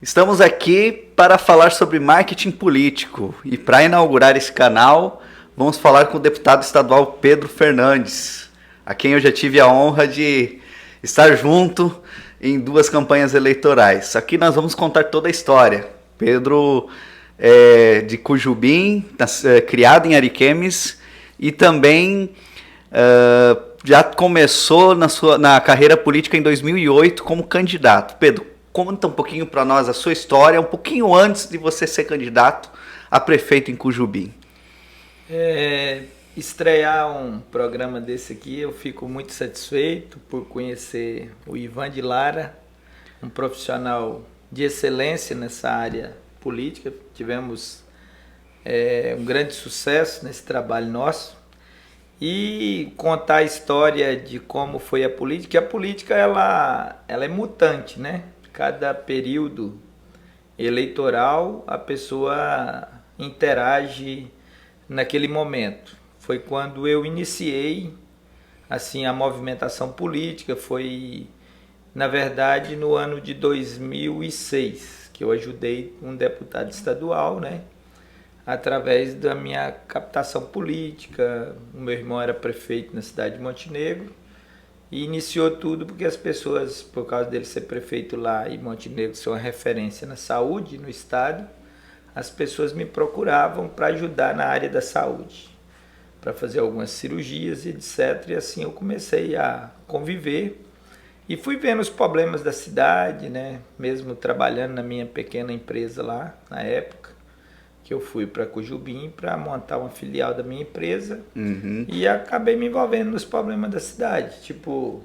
Estamos aqui para falar sobre marketing político e para inaugurar esse canal, vamos falar com o deputado estadual Pedro Fernandes, a quem eu já tive a honra de estar junto em 2 campanhas eleitorais. Aqui nós vamos contar toda a história. Pedro é de Cujubim, criado em Ariquemes e também já começou na carreira política em 2008 como candidato. Pedro, conta um pouquinho para nós a sua história, um pouquinho antes de você ser candidato a prefeito em Cujubim. Estrear um programa desse aqui, eu fico muito satisfeito por conhecer o Ivan de Lara, um profissional de excelência nessa área política. Tivemos um grande sucesso nesse trabalho nosso. E contar a história de como foi a política. A política ela é mutante, né? Cada período eleitoral a pessoa interage naquele momento. Foi quando eu iniciei assim a movimentação política, foi na verdade no ano de 2006 que eu ajudei um deputado estadual, né? Através da minha captação política. O meu irmão era prefeito na cidade de Montenegro. E iniciou tudo porque as pessoas, por causa dele ser prefeito lá e Montenegro ser uma referência na saúde no estado, as pessoas me procuravam para ajudar na área da saúde, para fazer algumas cirurgias e etc. E assim eu comecei a conviver e fui vendo os problemas da cidade, né? Mesmo trabalhando na minha pequena empresa lá na época, que eu fui para Cujubim para montar uma filial da minha empresa. E acabei me envolvendo nos problemas da cidade. Tipo,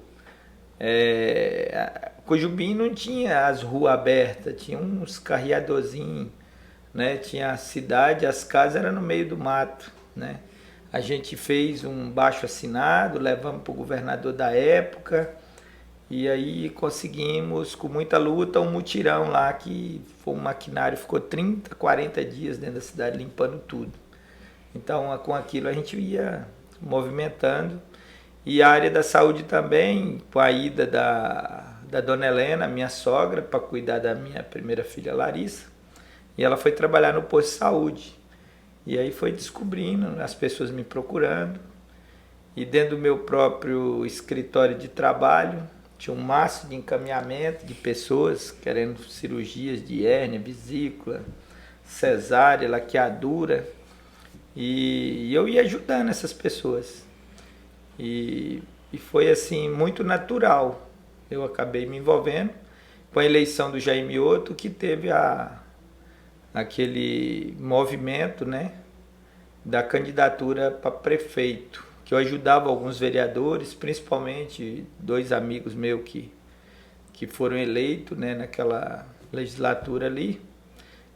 Cujubim não tinha as ruas abertas, tinha uns carreadorzinhos, né? Tinha a cidade, as casas eram no meio do mato, né? A gente fez um baixo-assinado, levamos para o governador da época, e aí conseguimos, com muita luta, um mutirão lá que foi um maquinário, ficou 30, 40 dias dentro da cidade limpando tudo. Então, com aquilo a gente ia movimentando. E a área da saúde também, com a ida da dona Helena, minha sogra, para cuidar da minha primeira filha Larissa. E ela foi trabalhar no posto de saúde. E aí foi descobrindo, as pessoas me procurando. E dentro do meu próprio escritório de trabalho, tinha um maço de encaminhamento de pessoas querendo cirurgias de hérnia, vesícula, cesárea, laqueadura. E eu ia ajudando essas pessoas. E foi assim, muito natural. Eu acabei me envolvendo com a eleição do Jair Mioto, que teve aquele movimento, né, da candidatura para prefeito, que eu ajudava alguns vereadores, principalmente 2 amigos meus que foram eleitos, né, naquela legislatura ali,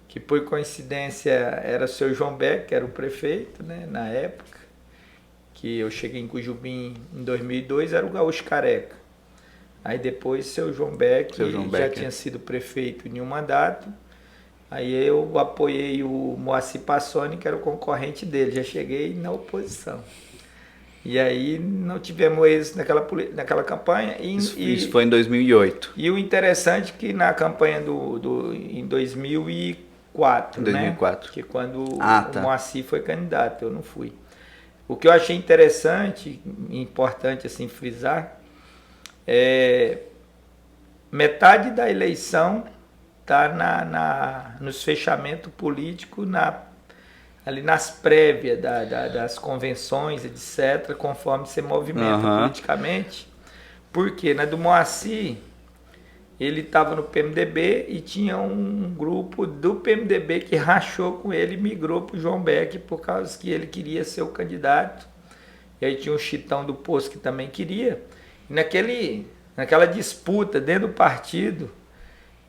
que por coincidência era o seu João Beck, que era o prefeito, né, na época, que eu cheguei em Cujubim em 2002, era o Gaúcho Careca. Aí depois seu João Beck já tinha sido prefeito em um mandato. Aí eu apoiei o Moacir Passoni, que era o concorrente dele, já cheguei na oposição. E aí não tivemos êxito naquela campanha. Isso foi em 2008. E o interessante é que na campanha em 2004, né? Que quando o Moacir foi candidato, eu não fui. O que eu achei interessante, importante assim frisar, metade da eleição está nos fechamentos políticos, ali nas prévias das convenções, etc., conforme você movimenta politicamente. Porque na do Moacir, ele estava no PMDB e tinha um grupo do PMDB que rachou com ele e migrou para o João Beck por causa que ele queria ser o candidato. E aí tinha o Chitão do Poço que também queria. E naquela disputa dentro do partido,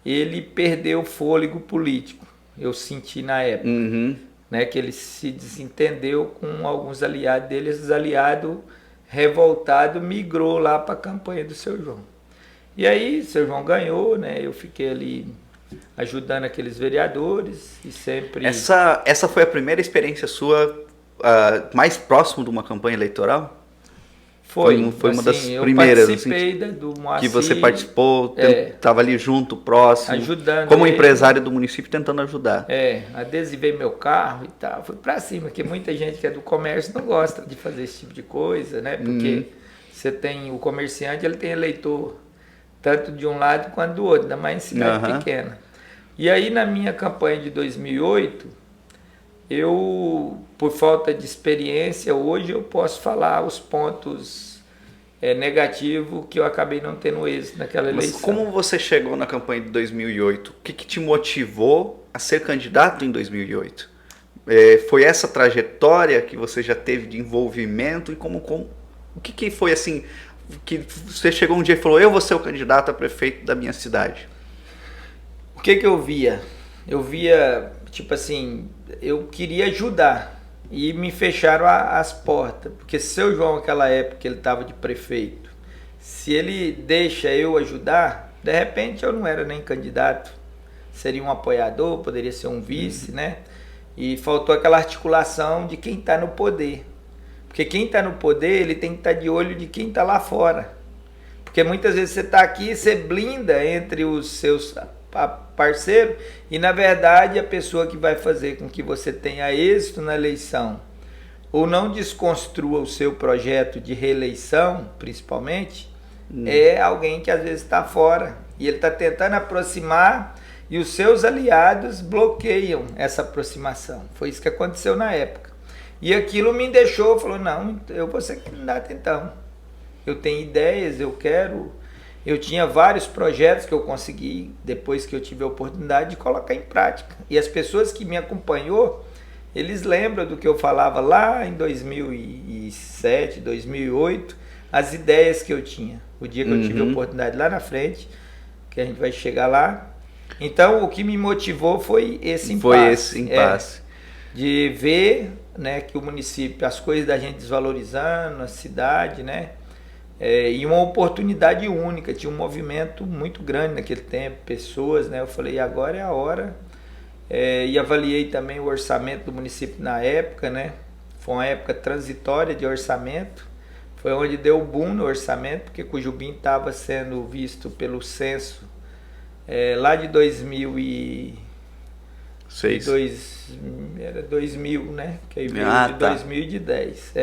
ele perdeu o fôlego político. Eu senti na época. Né, que ele se desentendeu com alguns aliados dele, esses aliados revoltados migrou lá para a campanha do seu João. E aí, seu João ganhou, né? Eu fiquei ali ajudando aqueles vereadores e sempre... Essa foi a primeira experiência sua mais próximo de uma campanha eleitoral? Foi uma das primeiras, eu participei do Moacir, que você participou, estava ali junto, próximo, ajudando como ele, empresário do município, tentando ajudar. Adesivei meu carro e tal, fui para cima, porque muita gente que é do comércio não gosta de fazer esse tipo de coisa, né? Porque você tem o comerciante, ele tem eleitor tanto de um lado quanto do outro, ainda mais em cidade pequena. E aí na minha campanha de 2008, eu, por falta de experiência, hoje eu posso falar os pontos negativos que eu acabei não tendo êxito naquela eleição. Mas como você chegou na campanha de 2008? O que te motivou a ser candidato em 2008? Foi essa trajetória que você já teve de envolvimento? E o que foi assim, que você chegou um dia e falou, eu vou ser o candidato a prefeito da minha cidade? O que eu via? Eu via, tipo assim, eu queria ajudar e me fecharam as portas, porque seu João naquela época ele estava de prefeito, se ele deixa eu ajudar, de repente eu não era nem candidato, seria um apoiador, poderia ser um vice, né? E faltou aquela articulação de quem está no poder, porque quem está no poder ele tem que estar de olho de quem está lá fora, porque muitas vezes você está aqui, você blinda entre os seus parceiro e na verdade a pessoa que vai fazer com que você tenha êxito na eleição ou não desconstrua o seu projeto de reeleição, principalmente, é alguém que às vezes está fora e ele está tentando aproximar e os seus aliados bloqueiam essa aproximação. Foi isso que aconteceu na época. E aquilo me deixou, falou, não, eu vou ser candidato então. Eu tenho ideias, eu quero... Eu tinha vários projetos que eu consegui, depois que eu tive a oportunidade de colocar em prática. E as pessoas que me acompanhou, eles lembram do que eu falava lá em 2007, 2008, as ideias que eu tinha. O dia que eu tive a oportunidade lá na frente, que a gente vai chegar lá. Então, o que me motivou foi esse impasse. Foi esse impasse. De ver, né, que o município, as coisas da gente desvalorizando, a cidade, né? E uma oportunidade única, tinha um movimento muito grande naquele tempo, pessoas, né? Eu falei, agora é a hora. E avaliei também o orçamento do município na época, né? Foi uma época transitória de orçamento, foi onde deu o boom no orçamento, porque Cujubim estava sendo visto pelo censo lá de 2000, né? Que aí veio de 2010.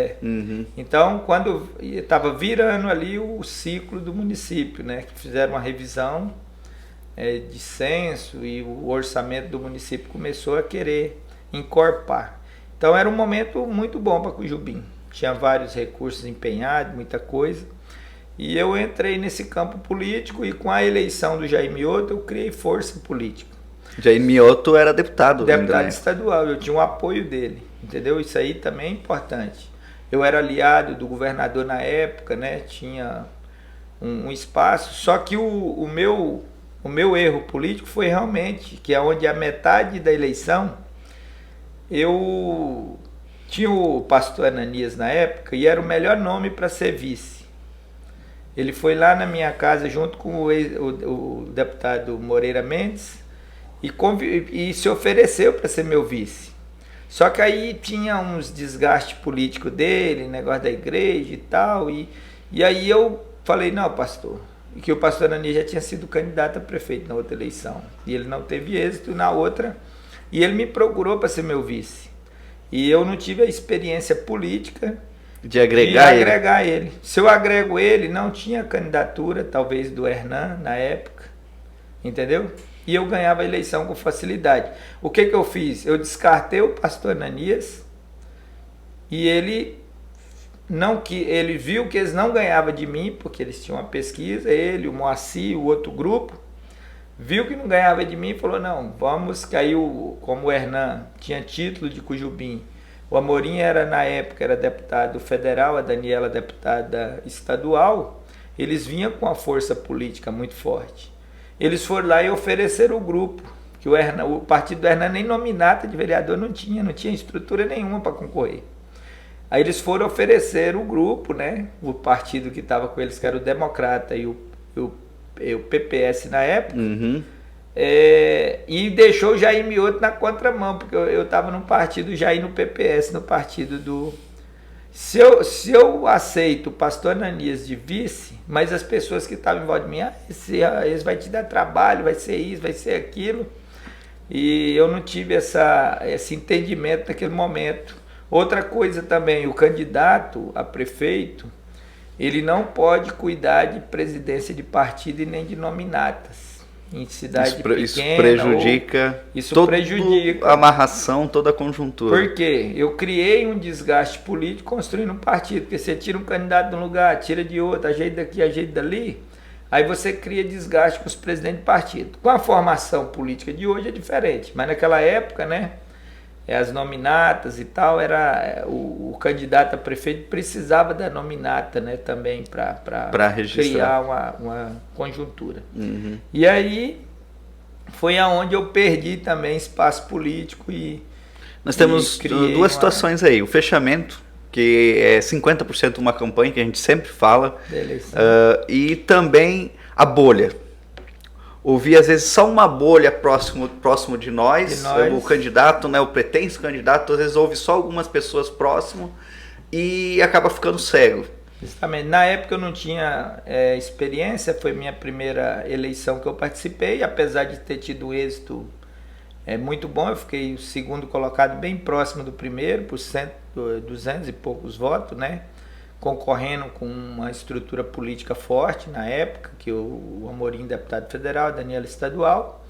Então, quando estava virando ali o ciclo do município, né? Que fizeram uma revisão de censo e o orçamento do município começou a querer encorpar. Então, era um momento muito bom para Cujubim. Tinha vários recursos empenhados, muita coisa. E eu entrei nesse campo político e com a eleição do Jair Mioto eu criei força política. Jair Mioto era deputado. Deputado estadual, eu tinha o apoio dele, entendeu? Isso aí também é importante. Eu era aliado do governador na época, né? Tinha um espaço, só que o meu erro político foi realmente que é onde a metade da eleição eu tinha o pastor Ananias na época e era o melhor nome para ser vice. Ele foi lá na minha casa junto com o deputado Moreira Mendes e se ofereceu para ser meu vice. Só que aí tinha uns desgastes políticos dele, negócio da igreja e tal, e aí eu falei, não, pastor, que o pastor Ananias já tinha sido candidato a prefeito na outra eleição, e ele não teve êxito na outra, e ele me procurou para ser meu vice. E eu não tive a experiência política de agregar ele. Se eu agrego ele, não tinha candidatura, talvez do Hernan na época, entendeu? E eu ganhava a eleição com facilidade. O que eu fiz? Eu descartei o pastor Ananias e ele viu que eles não ganhavam de mim, porque eles tinham uma pesquisa, ele, o Moacir, o outro grupo, viu que não ganhava de mim e falou, não, vamos, caiu, como o Hernan tinha título de Cujubim, o Amorim na época era deputado federal, a Daniela deputada estadual, eles vinham com a força política muito forte. Eles foram lá e ofereceram o grupo, que o partido do Hernan nem nominata de vereador não tinha estrutura nenhuma para concorrer. Aí eles foram oferecer o grupo, né? O partido que estava com eles, que era o Democrata e o PPS na época, e deixou o Jair Mioto na contramão, porque eu estava no partido Jair no PPS, no partido do Se eu aceito o pastor Ananias de vice, mas as pessoas que estavam em volta de mim, esse vai te dar trabalho, vai ser isso, vai ser aquilo. E eu não tive esse entendimento naquele momento. Outra coisa também, o candidato a prefeito, ele não pode cuidar de presidência de partido e nem de nominatas. Em cidade pequena, isso prejudica prejudica a amarração, toda a conjuntura. Por quê? Eu criei um desgaste político construindo um partido, porque você tira um candidato de um lugar, tira de outro, ajeita daqui, ajeita dali, aí você cria desgaste com os presidentes de partido. Com a formação política de hoje é diferente, mas naquela época, né, as nominatas e tal, o candidato a prefeito precisava da nominata, né, também para criar uma conjuntura. Uhum. E aí foi aonde eu perdi também espaço político nós temos duas situações aí. O fechamento, que é 50% uma campanha que a gente sempre fala, e também a bolha. Ouvir, às vezes, só uma bolha próximo de nós, o candidato, né, o pretenso candidato, às vezes ouve só algumas pessoas próximo e acaba ficando cego. Justamente. Na época eu não tinha experiência, foi minha primeira eleição que eu participei, apesar de ter tido êxito muito bom, eu fiquei o segundo colocado bem próximo do primeiro, por 200 e poucos votos, né? Concorrendo com uma estrutura política forte na época, que o Amorim, deputado federal, Daniela estadual,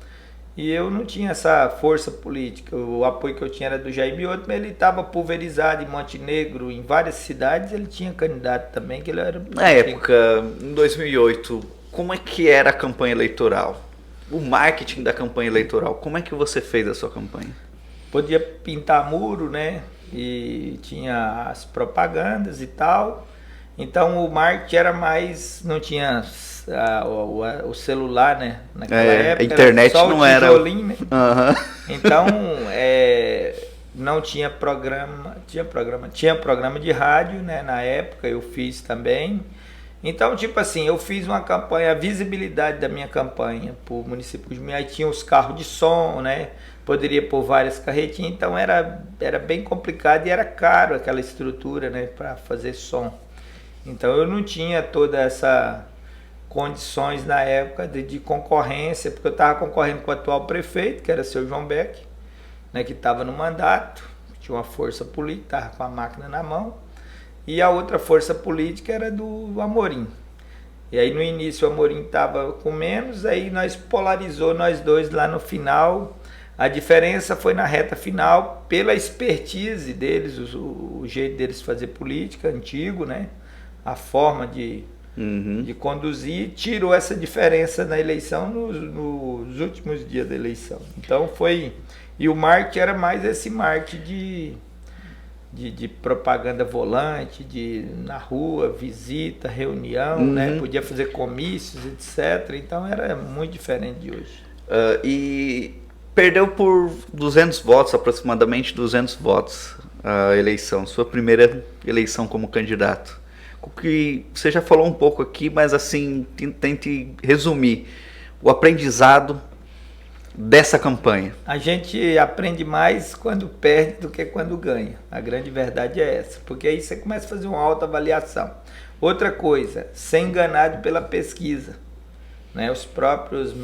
e eu não tinha essa força política. O apoio que eu tinha era do Jair Mioto, mas ele estava pulverizado em Montenegro, em várias cidades, ele tinha candidato também, que ele era... Na época, em 2008, como é que era a campanha eleitoral? O marketing da campanha eleitoral, como é que você fez a sua campanha? Podia pintar muro, né? E tinha as propagandas e tal. Então o marketing era mais, não tinha o celular, né? Naquela época, a internet era só não o tijolinho, era. Né? Uhum. Então não tinha programa, tinha programa de rádio, né? Na época eu fiz também. Então, tipo assim, eu fiz uma campanha, a visibilidade da minha campanha para o município de Minas, tinha os carros de som, né? Poderia pôr várias carretinhas, então era bem complicado e era caro aquela estrutura, né, para fazer som. Então eu não tinha toda essa condições na época de concorrência, porque eu estava concorrendo com o atual prefeito, que era o seu João Beck, né, que estava no mandato, tinha uma força política, estava com a máquina na mão, e a outra força política era do Amorim. E aí no início o Amorim estava com menos, aí nós polarizou nós dois lá no final. A diferença foi na reta final, pela expertise deles, o jeito deles fazer política, antigo, né? A forma de conduzir, tirou essa diferença na eleição nos últimos dias da eleição. Então foi... E o marketing era mais esse marketing de propaganda volante, na rua, visita, reunião, né? Podia fazer comícios, etc. Então era muito diferente de hoje. E perdeu por 200 votos, aproximadamente 200 votos, a eleição, sua primeira eleição como candidato. O que você já falou um pouco aqui, mas assim, tente resumir o aprendizado dessa campanha. A gente aprende mais quando perde do que quando ganha. A grande verdade é essa, porque aí você começa a fazer uma autoavaliação. Outra coisa, ser enganado pela pesquisa, né? Os próprios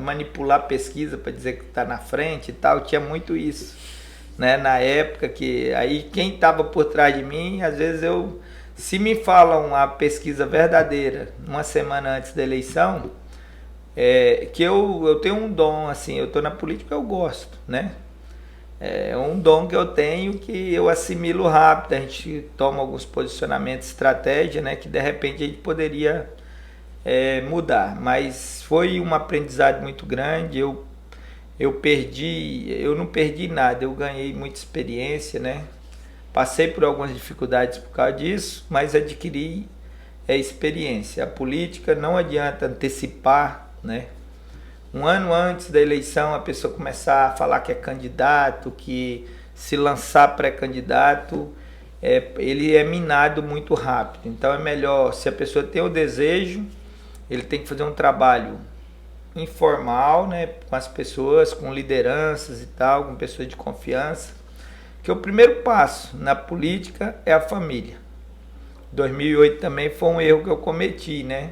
manipular pesquisa para dizer que está na frente e tal, tinha muito isso, né? Na época que aí quem estava por trás de mim, às vezes se me falam a pesquisa verdadeira uma semana antes da eleição, que eu tenho um dom, assim, eu estou na política, eu gosto, né? É um dom que eu tenho, que eu assimilo rápido, a gente toma alguns posicionamentos, estratégia, né? Que de repente a gente poderia mudar, mas foi um aprendizado muito grande. Eu não perdi nada, eu ganhei muita experiência, né? Passei por algumas dificuldades por causa disso, mas adquiri experiência. A política não adianta antecipar, né? Um ano antes da eleição a pessoa começar a falar que é candidato, que se lançar pré-candidato, ele é minado muito rápido. Então é melhor, se a pessoa tem o desejo, ele tem que fazer um trabalho informal, né, com as pessoas, com lideranças e tal, com pessoas de confiança, Porque o primeiro passo na política é a família. 2008 também foi um erro que eu cometi, né?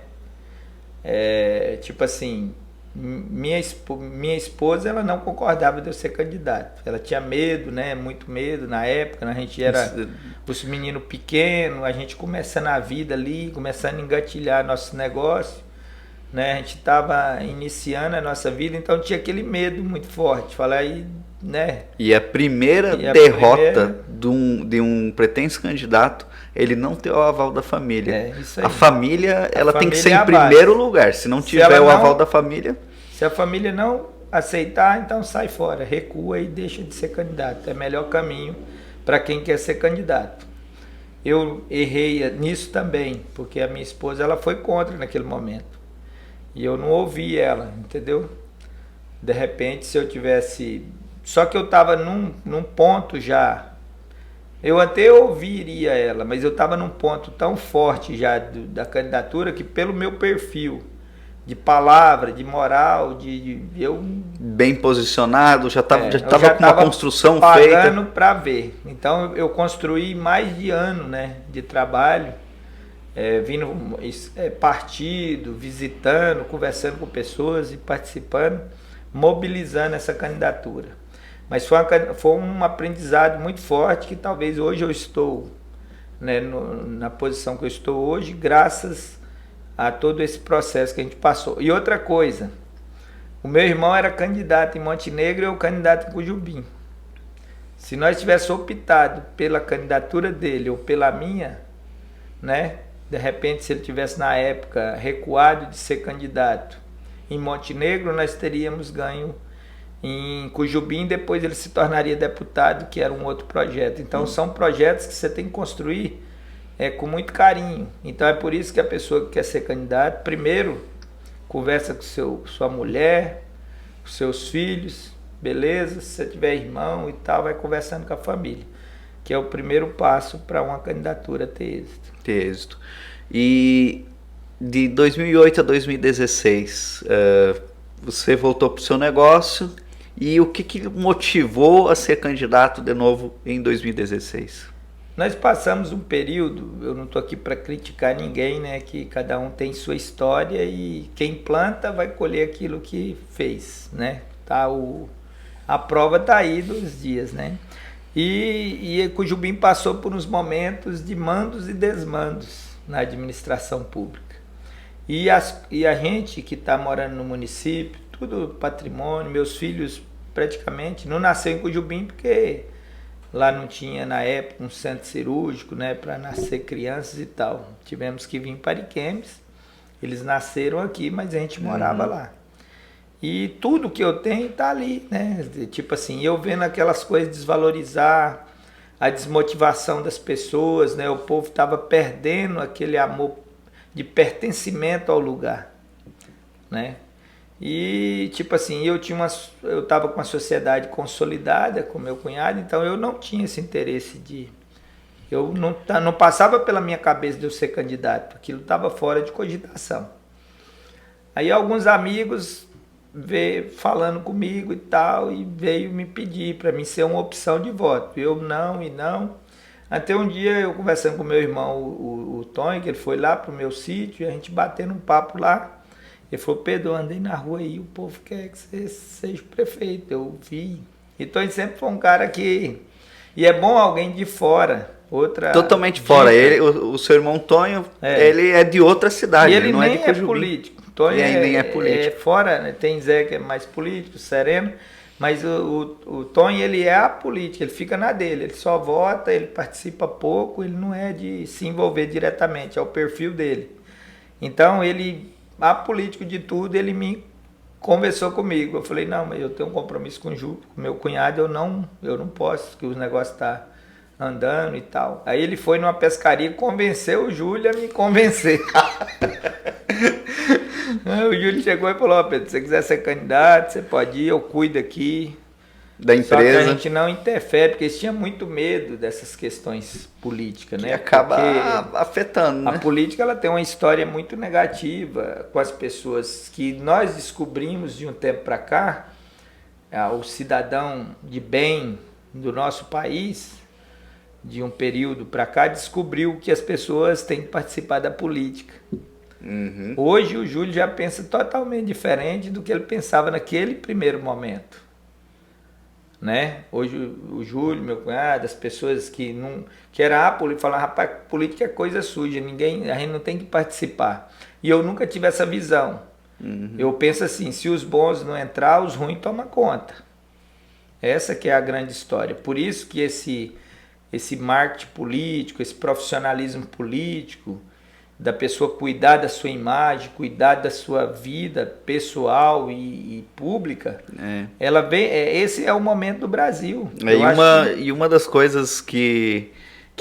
Tipo assim, minha esposa, ela não concordava de eu ser candidato. Ela tinha medo, né? Muito medo na época. A gente era os meninos pequenos, a gente começando a vida ali, começando a engatilhar nosso negócio, né? A gente estava iniciando a nossa vida, então tinha aquele medo muito forte. Falar aí, né? E a primeira derrota de um pretenso candidato, ele não ter o aval da família. Isso aí. A família, ela tem que ser em base. primeiro lugar. Se não tiver o aval da família... Se a família não aceitar, então sai fora, recua e deixa de ser candidato. É o melhor caminho para quem quer ser candidato. Eu errei nisso também, porque a minha esposa, ela foi contra naquele momento. E eu não ouvi ela, entendeu? De repente, se eu tivesse... Só que eu estava num ponto já... Eu até ouviria ela, mas eu estava num ponto tão forte já da candidatura que pelo meu perfil de palavra, de moral, eu bem posicionado, já estava com uma construção pagando feita para ver. Então eu construí mais de ano, né, de trabalho, vindo partido, visitando, conversando com pessoas e participando, mobilizando essa candidatura. Mas foi um aprendizado muito forte que talvez hoje eu estou, né, na posição que eu estou hoje, graças a todo esse processo que a gente passou. E outra coisa, o meu irmão era candidato em Montenegro e eu candidato em Cujubim. Se nós tivéssemos optado pela candidatura dele ou pela minha, né, de repente se ele tivesse na época recuado de ser candidato em Montenegro, nós teríamos ganho em Cujubim, depois ele se tornaria deputado, que era um outro projeto. Então são projetos que você tem que construir com muito carinho. Então é por isso que a pessoa que quer ser candidato, primeiro conversa com sua mulher, com seus filhos, beleza? Se você tiver irmão e tal, vai conversando com a família, que é o primeiro passo para uma candidatura ter êxito. Ter êxito. E de 2008 a 2016, você voltou para o seu negócio. E o que motivou a ser candidato de novo em 2016? Nós passamos um período, eu não estou aqui para criticar ninguém, né? Que cada um tem sua história e quem planta vai colher aquilo que fez, né? A prova está aí dos dias, né? E Cujubim passou por uns momentos de mandos e desmandos na administração pública. E a gente que está morando no município, tudo patrimônio, meus filhos praticamente não nasceram em Cujubim porque lá não tinha na época um centro cirúrgico, né, para nascer crianças e tal. Tivemos que vir em Pariquemes, eles nasceram aqui, mas a gente morava lá. E tudo que eu tenho tá ali, né, tipo assim, eu vendo aquelas coisas desvalorizar, a desmotivação das pessoas, né, o povo estava perdendo aquele amor de pertencimento ao lugar, né. E tipo assim, eu estava com a sociedade consolidada com meu cunhado, então eu não tinha esse interesse eu não passava pela minha cabeça de eu ser candidato, aquilo estava fora de cogitação. Aí alguns amigos veio falando comigo e tal, e veio me pedir para mim ser uma opção de voto. Eu não. Até um dia eu conversando com meu irmão, o Tonho, que ele foi lá pro meu sítio, e a gente batendo um papo lá. Ele falou: Pedro, eu andei na rua aí, o povo quer que você seja prefeito. Eu vi. Então ele sempre foi um cara que... E é bom alguém de fora. Totalmente fora. O seu irmão Tonho, ele é de outra cidade. E ele não nem é de Cujubim. Político. Tonho nem é político. É fora, né? Tem Zé que é mais político, sereno. Mas o Tonho, ele é apolítico, ele fica na dele. Ele só vota, ele participa pouco, ele não é de se envolver diretamente, é o perfil dele. Então ele... apolítico de tudo, ele me conversou comigo. Eu falei: não, mas eu tenho um compromisso com o meu cunhado, eu não posso, que os negócios tá andando e tal. Aí ele foi numa pescaria e convenceu o Júlio a me convencer. O Júlio chegou e falou: Pedro, se você quiser ser candidato, você pode ir, eu cuido aqui da empresa. Só que a gente não interfere, porque eles tinham muito medo dessas questões políticas, né? Que acaba afetando, né? A política, ela tem uma história muito negativa com as pessoas, que nós descobrimos de um tempo para cá, o cidadão de bem, do nosso país, de um período para cá, descobriu que as pessoas têm que participar da política. Hoje o Júlio já pensa totalmente diferente do que ele pensava naquele primeiro momento. Né? Hoje o Júlio, meu cunhado, as pessoas que eram apolíticos, falavam, rapaz, política é coisa suja, a gente não tem que participar. E eu nunca tive essa visão. Eu penso assim, se os bons não entrar, os ruins tomam conta. Essa que é a grande história. Por isso que esse marketing político, esse profissionalismo político, da pessoa cuidar da sua imagem, cuidar da sua vida pessoal e pública, ela vem, esse é o momento do Brasil. E uma das coisas que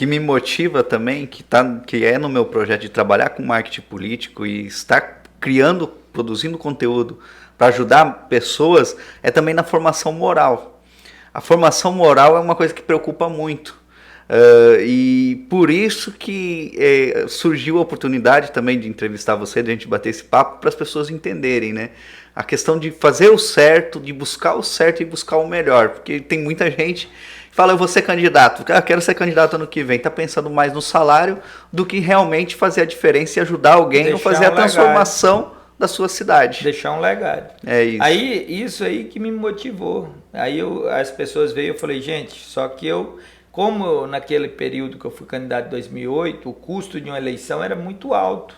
me motiva também, que é no meu projeto de trabalhar com marketing político e estar produzindo conteúdo para ajudar pessoas, é também na formação moral. A formação moral é uma coisa que preocupa muito. E por isso que surgiu a oportunidade também de entrevistar você, de a gente bater esse papo para as pessoas entenderem, né? A questão de fazer o certo, de buscar o certo e buscar o melhor, porque tem muita gente que fala, eu vou ser candidato, quero ser candidato ano que vem, tá pensando mais no salário do que realmente fazer a diferença e ajudar alguém ou fazer a transformação da sua cidade. Deixar um legado. É isso. Isso aí que me motivou. Aí as pessoas veio, eu falei, gente, só que como naquele período que eu fui candidato em 2008, o custo de uma eleição era muito alto.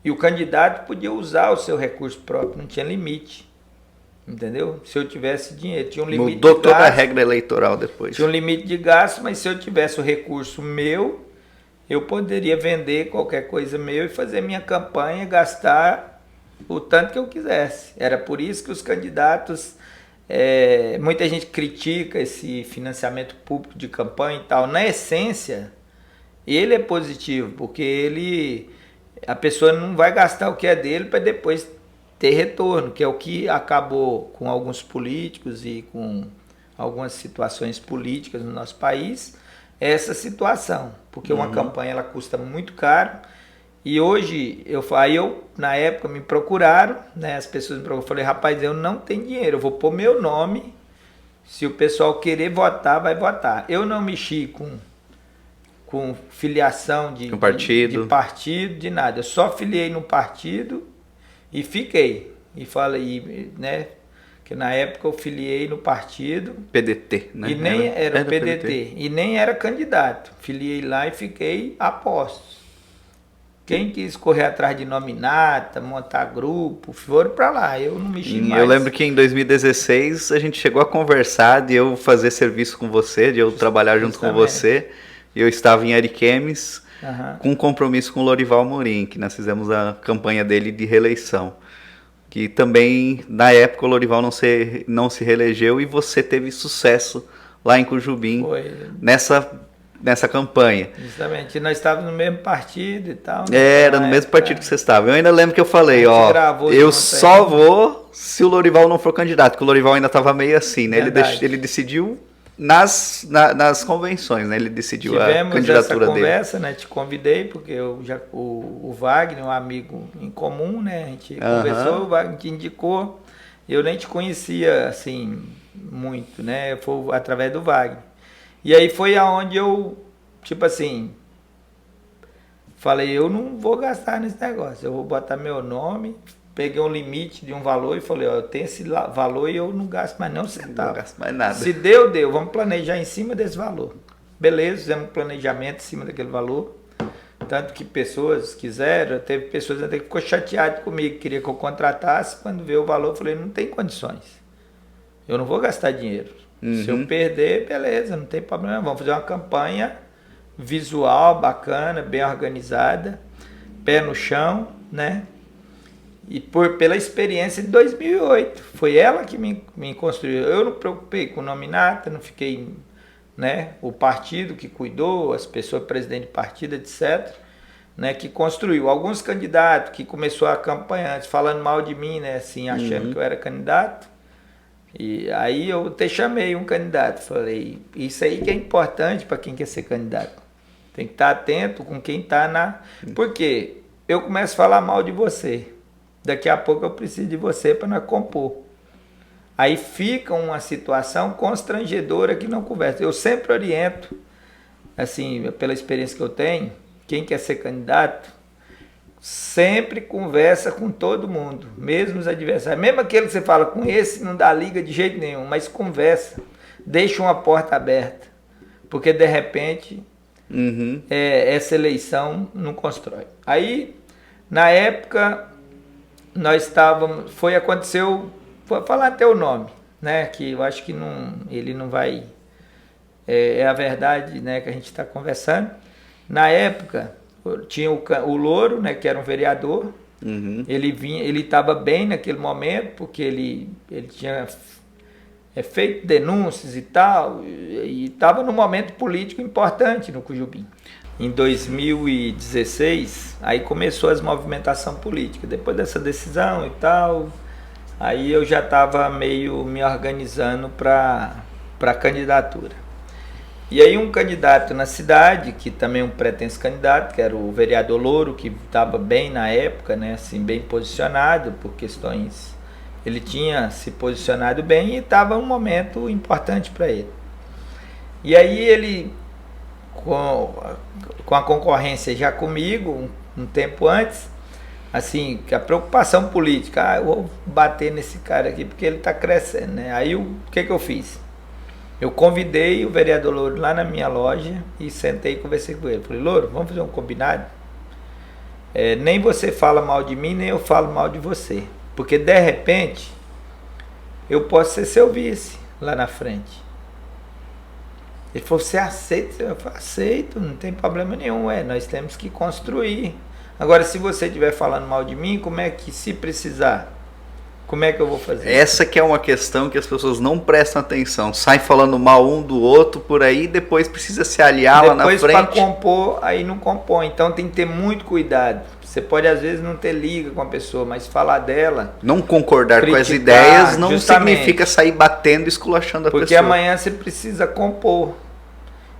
E o candidato podia usar o seu recurso próprio, não tinha limite. Entendeu? Se eu tivesse dinheiro, tinha um limite Mudou de gasto. Toda a regra eleitoral depois. Tinha um limite de gasto, mas se eu tivesse o recurso meu, eu poderia vender qualquer coisa meu e fazer minha campanha, gastar o tanto que eu quisesse. Era por isso que os candidatos... muita gente critica esse financiamento público de campanha e tal. Na essência, ele é positivo, porque a pessoa não vai gastar o que é dele para depois ter retorno, que é o que acabou com alguns políticos e com algumas situações políticas no nosso país, essa situação, porque uma campanha ela custa muito caro. E hoje, na época, me procuraram, né? As pessoas me procuraram, eu falei, rapaz, eu não tenho dinheiro, eu vou pôr meu nome, se o pessoal querer votar, vai votar. Eu não mexi com filiação de partido, de nada. Eu só filiei no partido e fiquei. E falei, né? Que na época eu filiei no partido. PDT, né? E nem era o PDT. E nem era candidato. Filiei lá e fiquei a postos. Quem quis correr atrás de nominata, montar grupo, foram para lá, eu não mexi mais. Eu lembro que em 2016 a gente chegou a conversar de eu fazer serviço com você, de eu trabalhar junto com você. Eu estava em Ariquemes, com um compromisso com o Lorival Amorim, que nós fizemos a campanha dele de reeleição. Que também, na época, o Lorival não se reelegeu e você teve sucesso lá em Cujubim, nessa campanha. Justamente, nós estávamos no mesmo partido e tal. Era no mesmo partido que você estava. Eu ainda lembro que eu falei, eu só vou se o Lorival não for candidato, porque o Lorival ainda estava meio assim, né? Ele decidiu nas convenções, né? Ele decidiu a candidatura dele. Tivemos essa conversa, né? Te convidei, porque o Wagner, um amigo em comum, né? A gente conversou, o Wagner te indicou. Eu nem te conhecia, assim, muito, né? Foi através do Wagner. E aí foi aonde eu, tipo assim, falei, eu não vou gastar nesse negócio, eu vou botar meu nome, peguei um limite de um valor e falei, eu tenho esse valor e eu não gasto mais nem um centavo. Não gasto mais nada. Se deu, vamos planejar em cima desse valor. Beleza, fizemos um planejamento em cima daquele valor, tanto que pessoas quiseram, teve pessoas até que ficou chateadas comigo, queria que eu contratasse, quando veio o valor eu falei, não tem condições, eu não vou gastar dinheiro. Se eu perder, beleza, não tem problema. Vamos fazer uma campanha visual, bacana, bem organizada, pé no chão, né? E pela experiência de 2008. Foi ela que me construiu. Eu não me preocupei com nominata, não fiquei, né? O partido que cuidou, as pessoas, presidente de partido, etc., né? Que construiu. Alguns candidatos que começou a campanha antes, falando mal de mim, né? Assim, achando que eu era candidato. E aí eu até chamei um candidato, falei, isso aí que é importante para quem quer ser candidato. Tem que estar atento com quem está na... Porque eu começo a falar mal de você, daqui a pouco eu preciso de você para nós compor. Aí fica uma situação constrangedora que não conversa. Eu sempre oriento, assim, pela experiência que eu tenho, quem quer ser candidato, sempre conversa com todo mundo, mesmo os adversários. Mesmo aquele que você fala, com esse não dá liga de jeito nenhum, mas conversa, deixa uma porta aberta, porque de repente essa eleição não constrói. Aí, na época, nós estávamos, aconteceu, vou falar até o nome, né, que eu acho que ele não vai, é a verdade, né, que a gente está conversando. Na época, tinha o Louro, né, que era um vereador. Ele estava bem naquele momento, porque ele tinha feito denúncias e tal, e estava num momento político importante no Cujubim. Em 2016, aí começou as movimentação política. Depois dessa decisão e tal, aí eu já estava meio me organizando para a candidatura. E aí um candidato na cidade, que também é um pretenso candidato, que era o vereador Louro, que estava bem na época, né, assim, bem posicionado por questões... Ele tinha se posicionado bem e estava um momento importante para ele. E aí ele, com a concorrência já comigo, um tempo antes, assim, que a preocupação política, eu vou bater nesse cara aqui porque ele está crescendo, né? Aí o que eu fiz? Eu convidei o vereador Louro lá na minha loja e sentei e conversei com ele. Falei, Louro, vamos fazer um combinado? Nem você fala mal de mim, nem eu falo mal de você. Porque, de repente, eu posso ser seu vice lá na frente. Ele falou, você aceita? Eu falei, aceito, não tem problema nenhum. Nós temos que construir. Agora, se você estiver falando mal de mim, como é que, se precisar, como é que eu vou fazer? Essa que é uma questão que as pessoas não prestam atenção. Saem falando mal um do outro por aí, depois precisa se aliar lá na frente. Depois, para compor, aí não compõe. Então, tem que ter muito cuidado. Você pode, às vezes, não ter liga com a pessoa, mas falar dela... Não concordar com as ideias não significa sair batendo e esculachando a pessoa. Porque amanhã você precisa compor.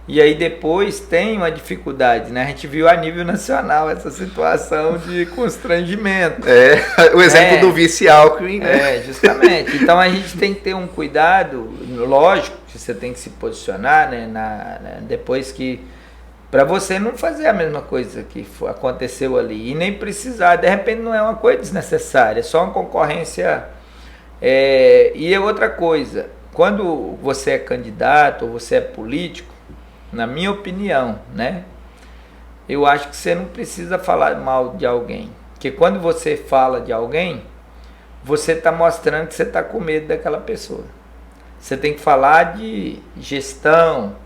E aí depois tem uma dificuldade, né? A gente viu a nível nacional essa situação de constrangimento. O exemplo do vice Alckmin, né? Justamente. Então a gente tem que ter um cuidado, lógico, que você tem que se posicionar, né? Depois que... Para você não fazer a mesma coisa que aconteceu ali. E nem precisar. De repente não é uma coisa desnecessária. É só uma concorrência. E é outra coisa. Quando você é candidato ou você é político, na minha opinião, né? Eu acho que você não precisa falar mal de alguém. Porque quando você fala de alguém, você está mostrando que você está com medo daquela pessoa. Você tem que falar de gestão,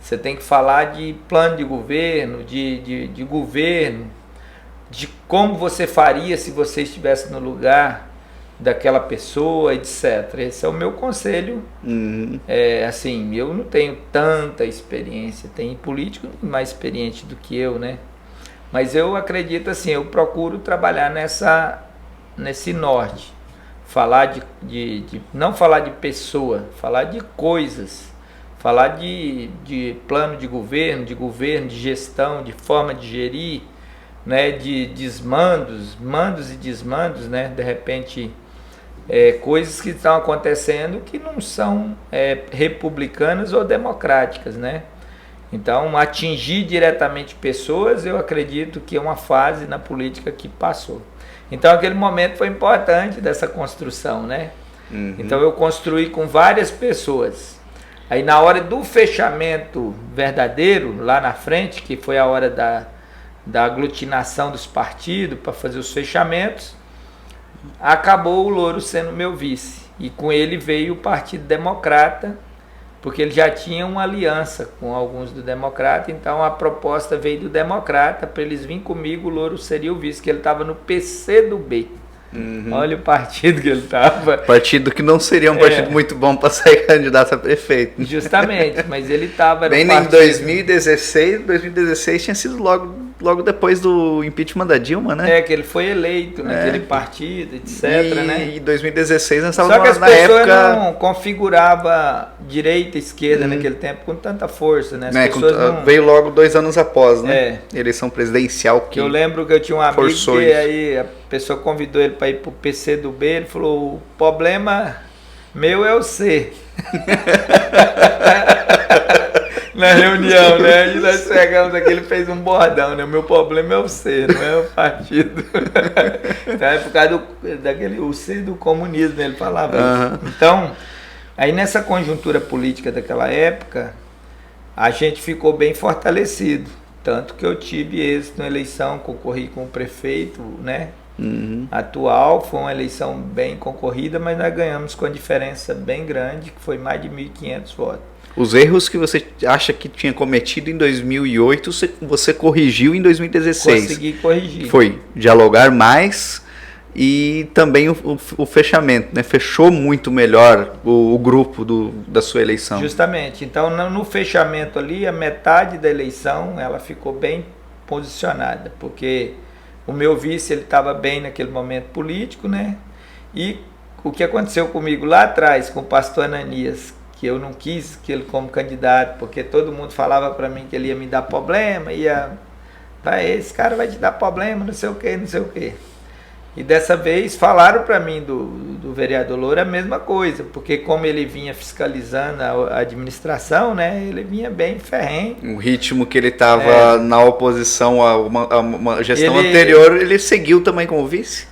você tem que falar de plano de governo, de governo, de como você faria se você estivesse no lugar daquela pessoa, etc. Esse é o meu conselho. Assim, eu não tenho tanta experiência, tem político mais experiente do que eu, né? Mas eu acredito assim, eu procuro trabalhar nesse norte. Falar não falar de pessoa, falar de coisas. Falar de plano de governo, de gestão, de forma de gerir, né, de mandos e desmandos, né, de repente, coisas que estão acontecendo que não são republicanas ou democráticas, né? Então, atingir diretamente pessoas, eu acredito que é uma fase na política que passou. Então, aquele momento foi importante dessa construção, né? Então, eu construí com várias pessoas. Aí na hora do fechamento verdadeiro, lá na frente, que foi a hora da aglutinação dos partidos para fazer os fechamentos, acabou o Louro sendo meu vice. E com ele veio o Partido Democrata, porque ele já tinha uma aliança com alguns do Democrata, então a proposta veio do Democrata, para eles virem comigo, o Louro seria o vice, que ele estava no PCdoB. Olha o partido que ele estava. Partido que não seria um partido muito bom para sair candidato a prefeito. Justamente, mas ele estava... Bem em 2016 tinha sido logo depois do impeachment da Dilma, né? Que ele foi eleito naquele partido, etc. né? E em 2016 nós estávamos Só que as na pessoas época... não configuravam direita e esquerda naquele tempo com tanta força, né? As pessoas não... Veio logo 2 anos após, né? Eleição presidencial que eu lembro que eu tinha um amigo que isso. aí a pessoa convidou ele para ir para o PCdoB, ele falou, o problema Meu é o C. Na reunião, né? E nós chegamos aqui, ele fez um bordão, né? O meu problema é o C, não é o partido. Então é por causa daquele, o C do comunismo, ele falava isso. Então, aí nessa conjuntura política daquela época, a gente ficou bem fortalecido. Tanto que eu tive êxito na eleição, concorri com o prefeito, né? Atual, foi uma eleição bem concorrida, mas nós ganhamos com a diferença bem grande, que foi mais de 1.500 votos. Os erros que você acha que tinha cometido em 2008, você corrigiu em 2016. Consegui corrigir. Foi dialogar mais e também o fechamento, né? Fechou muito melhor o grupo da sua eleição. Justamente. Então, no fechamento ali, a metade da eleição, ela ficou bem posicionada, porque o meu vice, ele estava bem naquele momento político, né? E o que aconteceu comigo lá atrás, com o pastor Ananias, que eu não quis que ele como candidato, porque todo mundo falava para mim que ele ia me dar problema, esse cara vai te dar problema, não sei o que, não sei o que. E dessa vez falaram para mim do vereador Loura a mesma coisa, porque como ele vinha fiscalizando a administração, né, ele vinha bem ferrenho. O ritmo que ele estava na oposição a uma gestão anterior, ele seguiu também como vice?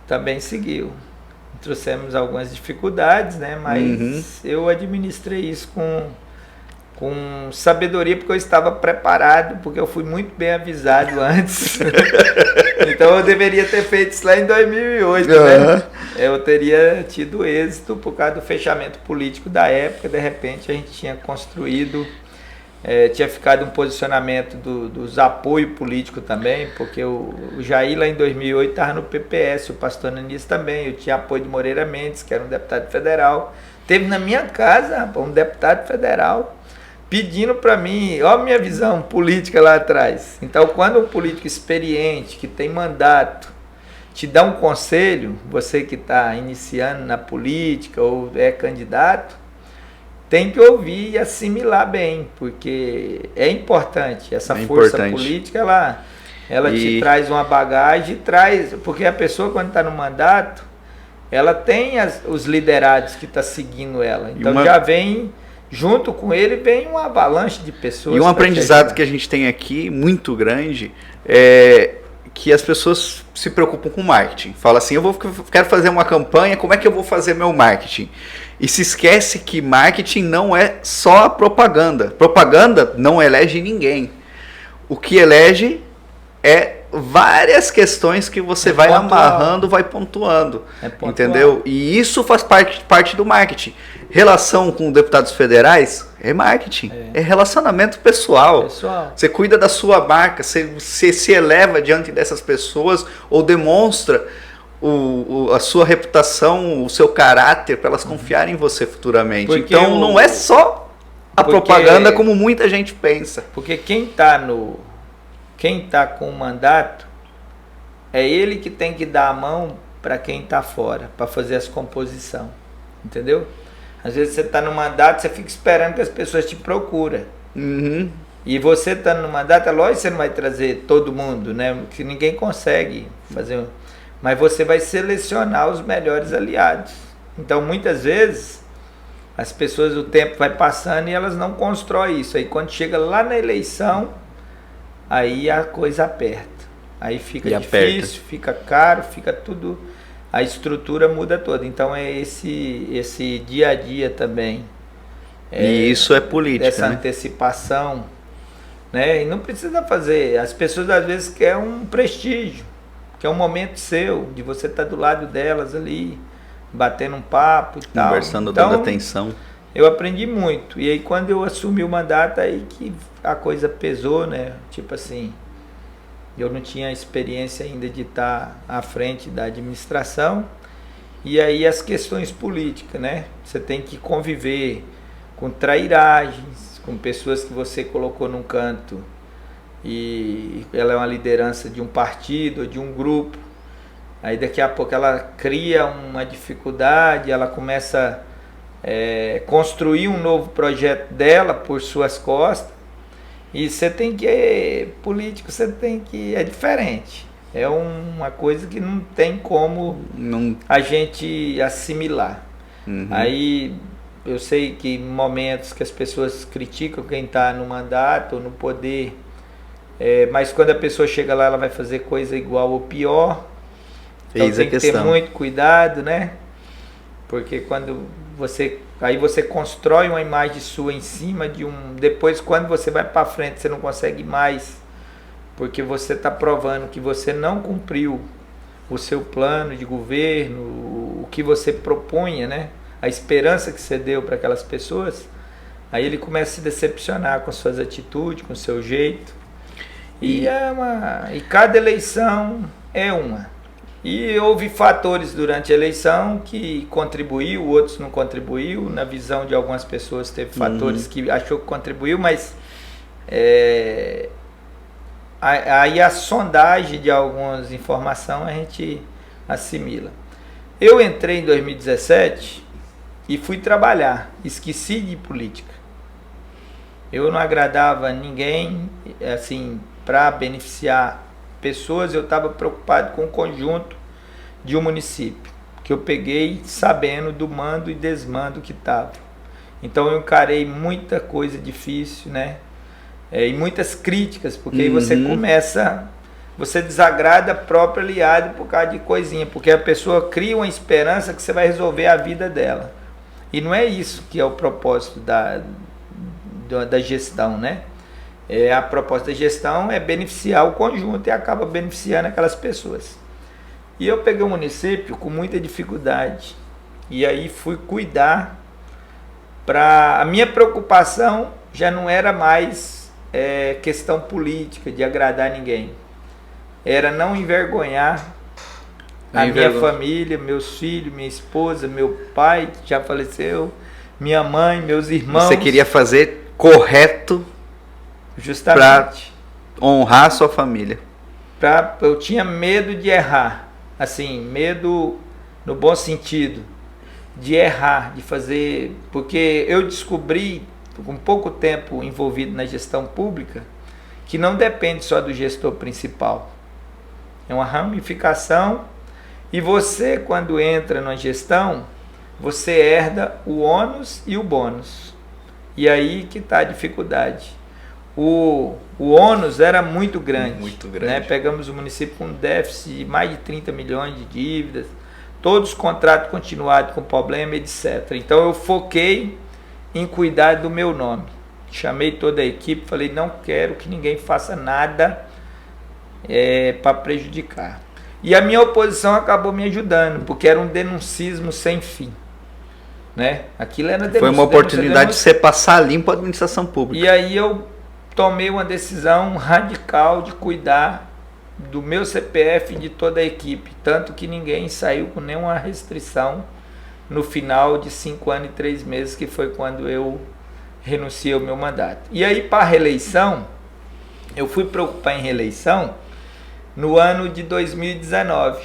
Também seguiu. Trouxemos algumas dificuldades, né? Mas eu administrei isso com sabedoria, porque eu estava preparado, porque eu fui muito bem avisado antes. Então eu deveria ter feito isso lá em 2008, né? Eu teria tido êxito por causa do fechamento político da época. De repente a gente tinha construído, tinha ficado um posicionamento dos apoios políticos também, porque o Jair lá em 2008 estava no PPS, o pastor Ananias também, eu tinha apoio de Moreira Mendes, que era um deputado federal. Teve na minha casa um deputado federal pedindo para mim, ó, minha visão política lá atrás. Então, quando um político experiente, que tem mandato, te dá um conselho, você que está iniciando na política ou é candidato, tem que ouvir e assimilar bem, porque é importante. Essa força política, ela te traz uma bagagem, porque a pessoa, quando está no mandato, ela tem os liderados que estão seguindo ela. Então já vem, junto com ele, vem uma avalanche de pessoas. E um aprendizado que a gente tem aqui, muito grande, é que as pessoas se preocupam com marketing. Fala assim, quero fazer uma campanha, como é que eu vou fazer meu marketing? E se esquece que marketing não é só a propaganda. Propaganda não elege ninguém. O que elege é várias questões que você vai amarrando, vai pontuando. Entendeu? E isso faz parte do marketing. Relação com deputados federais é marketing. É relacionamento pessoal. Você cuida da sua marca, você se eleva diante dessas pessoas ou demonstra a sua reputação, o seu caráter, para elas confiarem em você futuramente. Porque então não é só a propaganda como muita gente pensa. Porque quem tá com o mandato, é ele que tem que dar a mão para quem está fora, para fazer as composição. Entendeu? Às vezes você está no mandato, você fica esperando que as pessoas te procurem. E você estando no mandato, é lógico que você não vai trazer todo mundo, né? Que ninguém consegue fazer. Mas você vai selecionar os melhores aliados. Então, muitas vezes, as pessoas, o tempo vai passando e elas não constroem isso. Aí, quando chega lá na eleição, aí a coisa aperta. Aí fica difícil, fica caro, fica tudo... A estrutura muda toda. Então, é esse dia a dia também. E isso é política, essa antecipação, né? E não precisa fazer. As pessoas, às vezes, querem um prestígio, que é um momento seu, de você estar do lado delas ali, batendo um papo e tal. Conversando, dando atenção. Eu aprendi muito. E aí, quando eu assumi o mandato, aí que a coisa pesou, né? Tipo assim, eu não tinha experiência ainda de estar à frente da administração. E aí as questões políticas, né? Você tem que conviver com trairagens, com pessoas que você colocou num canto e ela é uma liderança de um partido ou de um grupo. Aí daqui a pouco ela cria uma dificuldade, ela começa a construir um novo projeto dela por suas costas. E você tem que, político, você tem que, é diferente. É uma coisa que não tem como a gente assimilar. Aí eu sei que em momentos que as pessoas criticam quem está no mandato ou no poder, mas quando a pessoa chega lá, ela vai fazer coisa igual ou pior. Então tem que ter muito cuidado, né? Porque quando aí você constrói uma imagem sua em cima de depois, quando você vai para frente, você não consegue mais, porque você está provando que você não cumpriu o seu plano de governo, o que você propunha, né? A esperança que você deu para aquelas pessoas. Aí ele começa a se decepcionar com suas atitudes, com o seu jeito. E cada eleição é uma. E houve fatores durante a eleição que contribuiu, outros não contribuiu. Na visão de algumas pessoas teve fatores que achou que contribuiu, mas aí a sondagem de algumas informações a gente assimila. Eu entrei em 2017 e fui trabalhar, esqueci de política. Eu não agradava ninguém, assim, para beneficiar pessoas, eu estava preocupado com o conjunto de um município, que eu peguei sabendo do mando e desmando que estava. Então eu encarei muita coisa difícil, né? E muitas críticas, porque aí você você desagrada a própria aliada por causa de coisinha, porque a pessoa cria uma esperança que você vai resolver a vida dela. E não é isso que é o propósito da gestão, né? A proposta da gestão é beneficiar o conjunto e acaba beneficiando aquelas pessoas. E eu peguei um município com muita dificuldade. E aí fui cuidar a minha preocupação já não era mais questão política, de agradar ninguém. Era não envergonhar a minha família, meus filhos, minha esposa, meu pai, que já faleceu, minha mãe, meus irmãos. Você queria fazer correto, justamente para honrar a sua família. Eu tinha medo de errar, assim, medo no bom sentido, de errar, de fazer, porque eu descobri, com pouco tempo envolvido na gestão pública, que não depende só do gestor principal, é uma ramificação, e você, quando entra na gestão, você herda o ônus e o bônus, e aí que está a dificuldade. O ônus era muito grande, né? Pegamos o município com um déficit de mais de 30 milhões de dívidas, todos os contratos continuados com problema, etc. Então eu foquei em cuidar do meu nome. Chamei toda a equipe, falei, não quero que ninguém faça nada para prejudicar. E a minha oposição acabou me ajudando, porque era um denuncismo sem fim. Né? Aquilo era denúncia. Foi uma oportunidade de você passar limpo a administração pública. E aí eu tomei uma decisão radical de cuidar do meu CPF e de toda a equipe, tanto que ninguém saiu com nenhuma restrição no final de 5 anos e 3 meses, que foi quando eu renunciei ao meu mandato. E aí, para a reeleição, eu fui preocupar em reeleição no ano de 2019,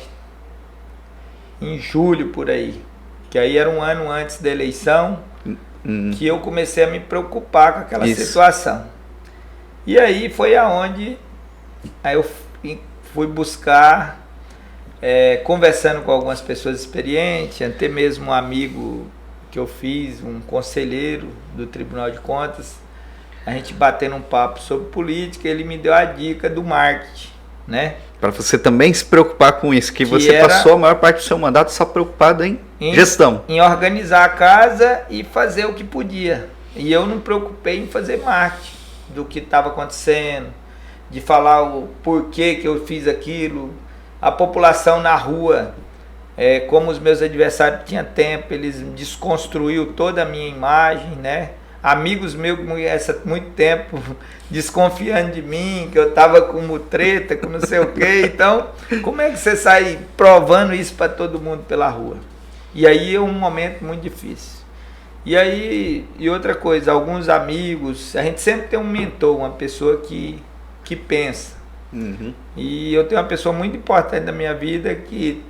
em julho por aí, que aí era um ano antes da eleição, que eu comecei a me preocupar com aquela situação. E aí foi aonde eu fui buscar, conversando com algumas pessoas experientes, até mesmo um amigo que eu fiz, um conselheiro do Tribunal de Contas, a gente batendo um papo sobre política, ele me deu a dica do marketing, né? Para você também se preocupar com isso, que você passou a maior parte do seu mandato só preocupado em gestão. Em organizar a casa e fazer o que podia. E eu não me preocupei em fazer marketing do que estava acontecendo, de falar o porquê que eu fiz aquilo. A população na rua, como os meus adversários tinham tempo, eles desconstruíram toda a minha imagem, né? Amigos meus há muito tempo desconfiando de mim, que eu estava com mutreta, com não sei o quê. Então, como é que você sai provando isso para todo mundo pela rua? E aí é um momento muito difícil. E aí, e outra coisa, alguns amigos, a gente sempre tem um mentor, uma pessoa que pensa. E eu tenho uma pessoa muito importante na minha vida que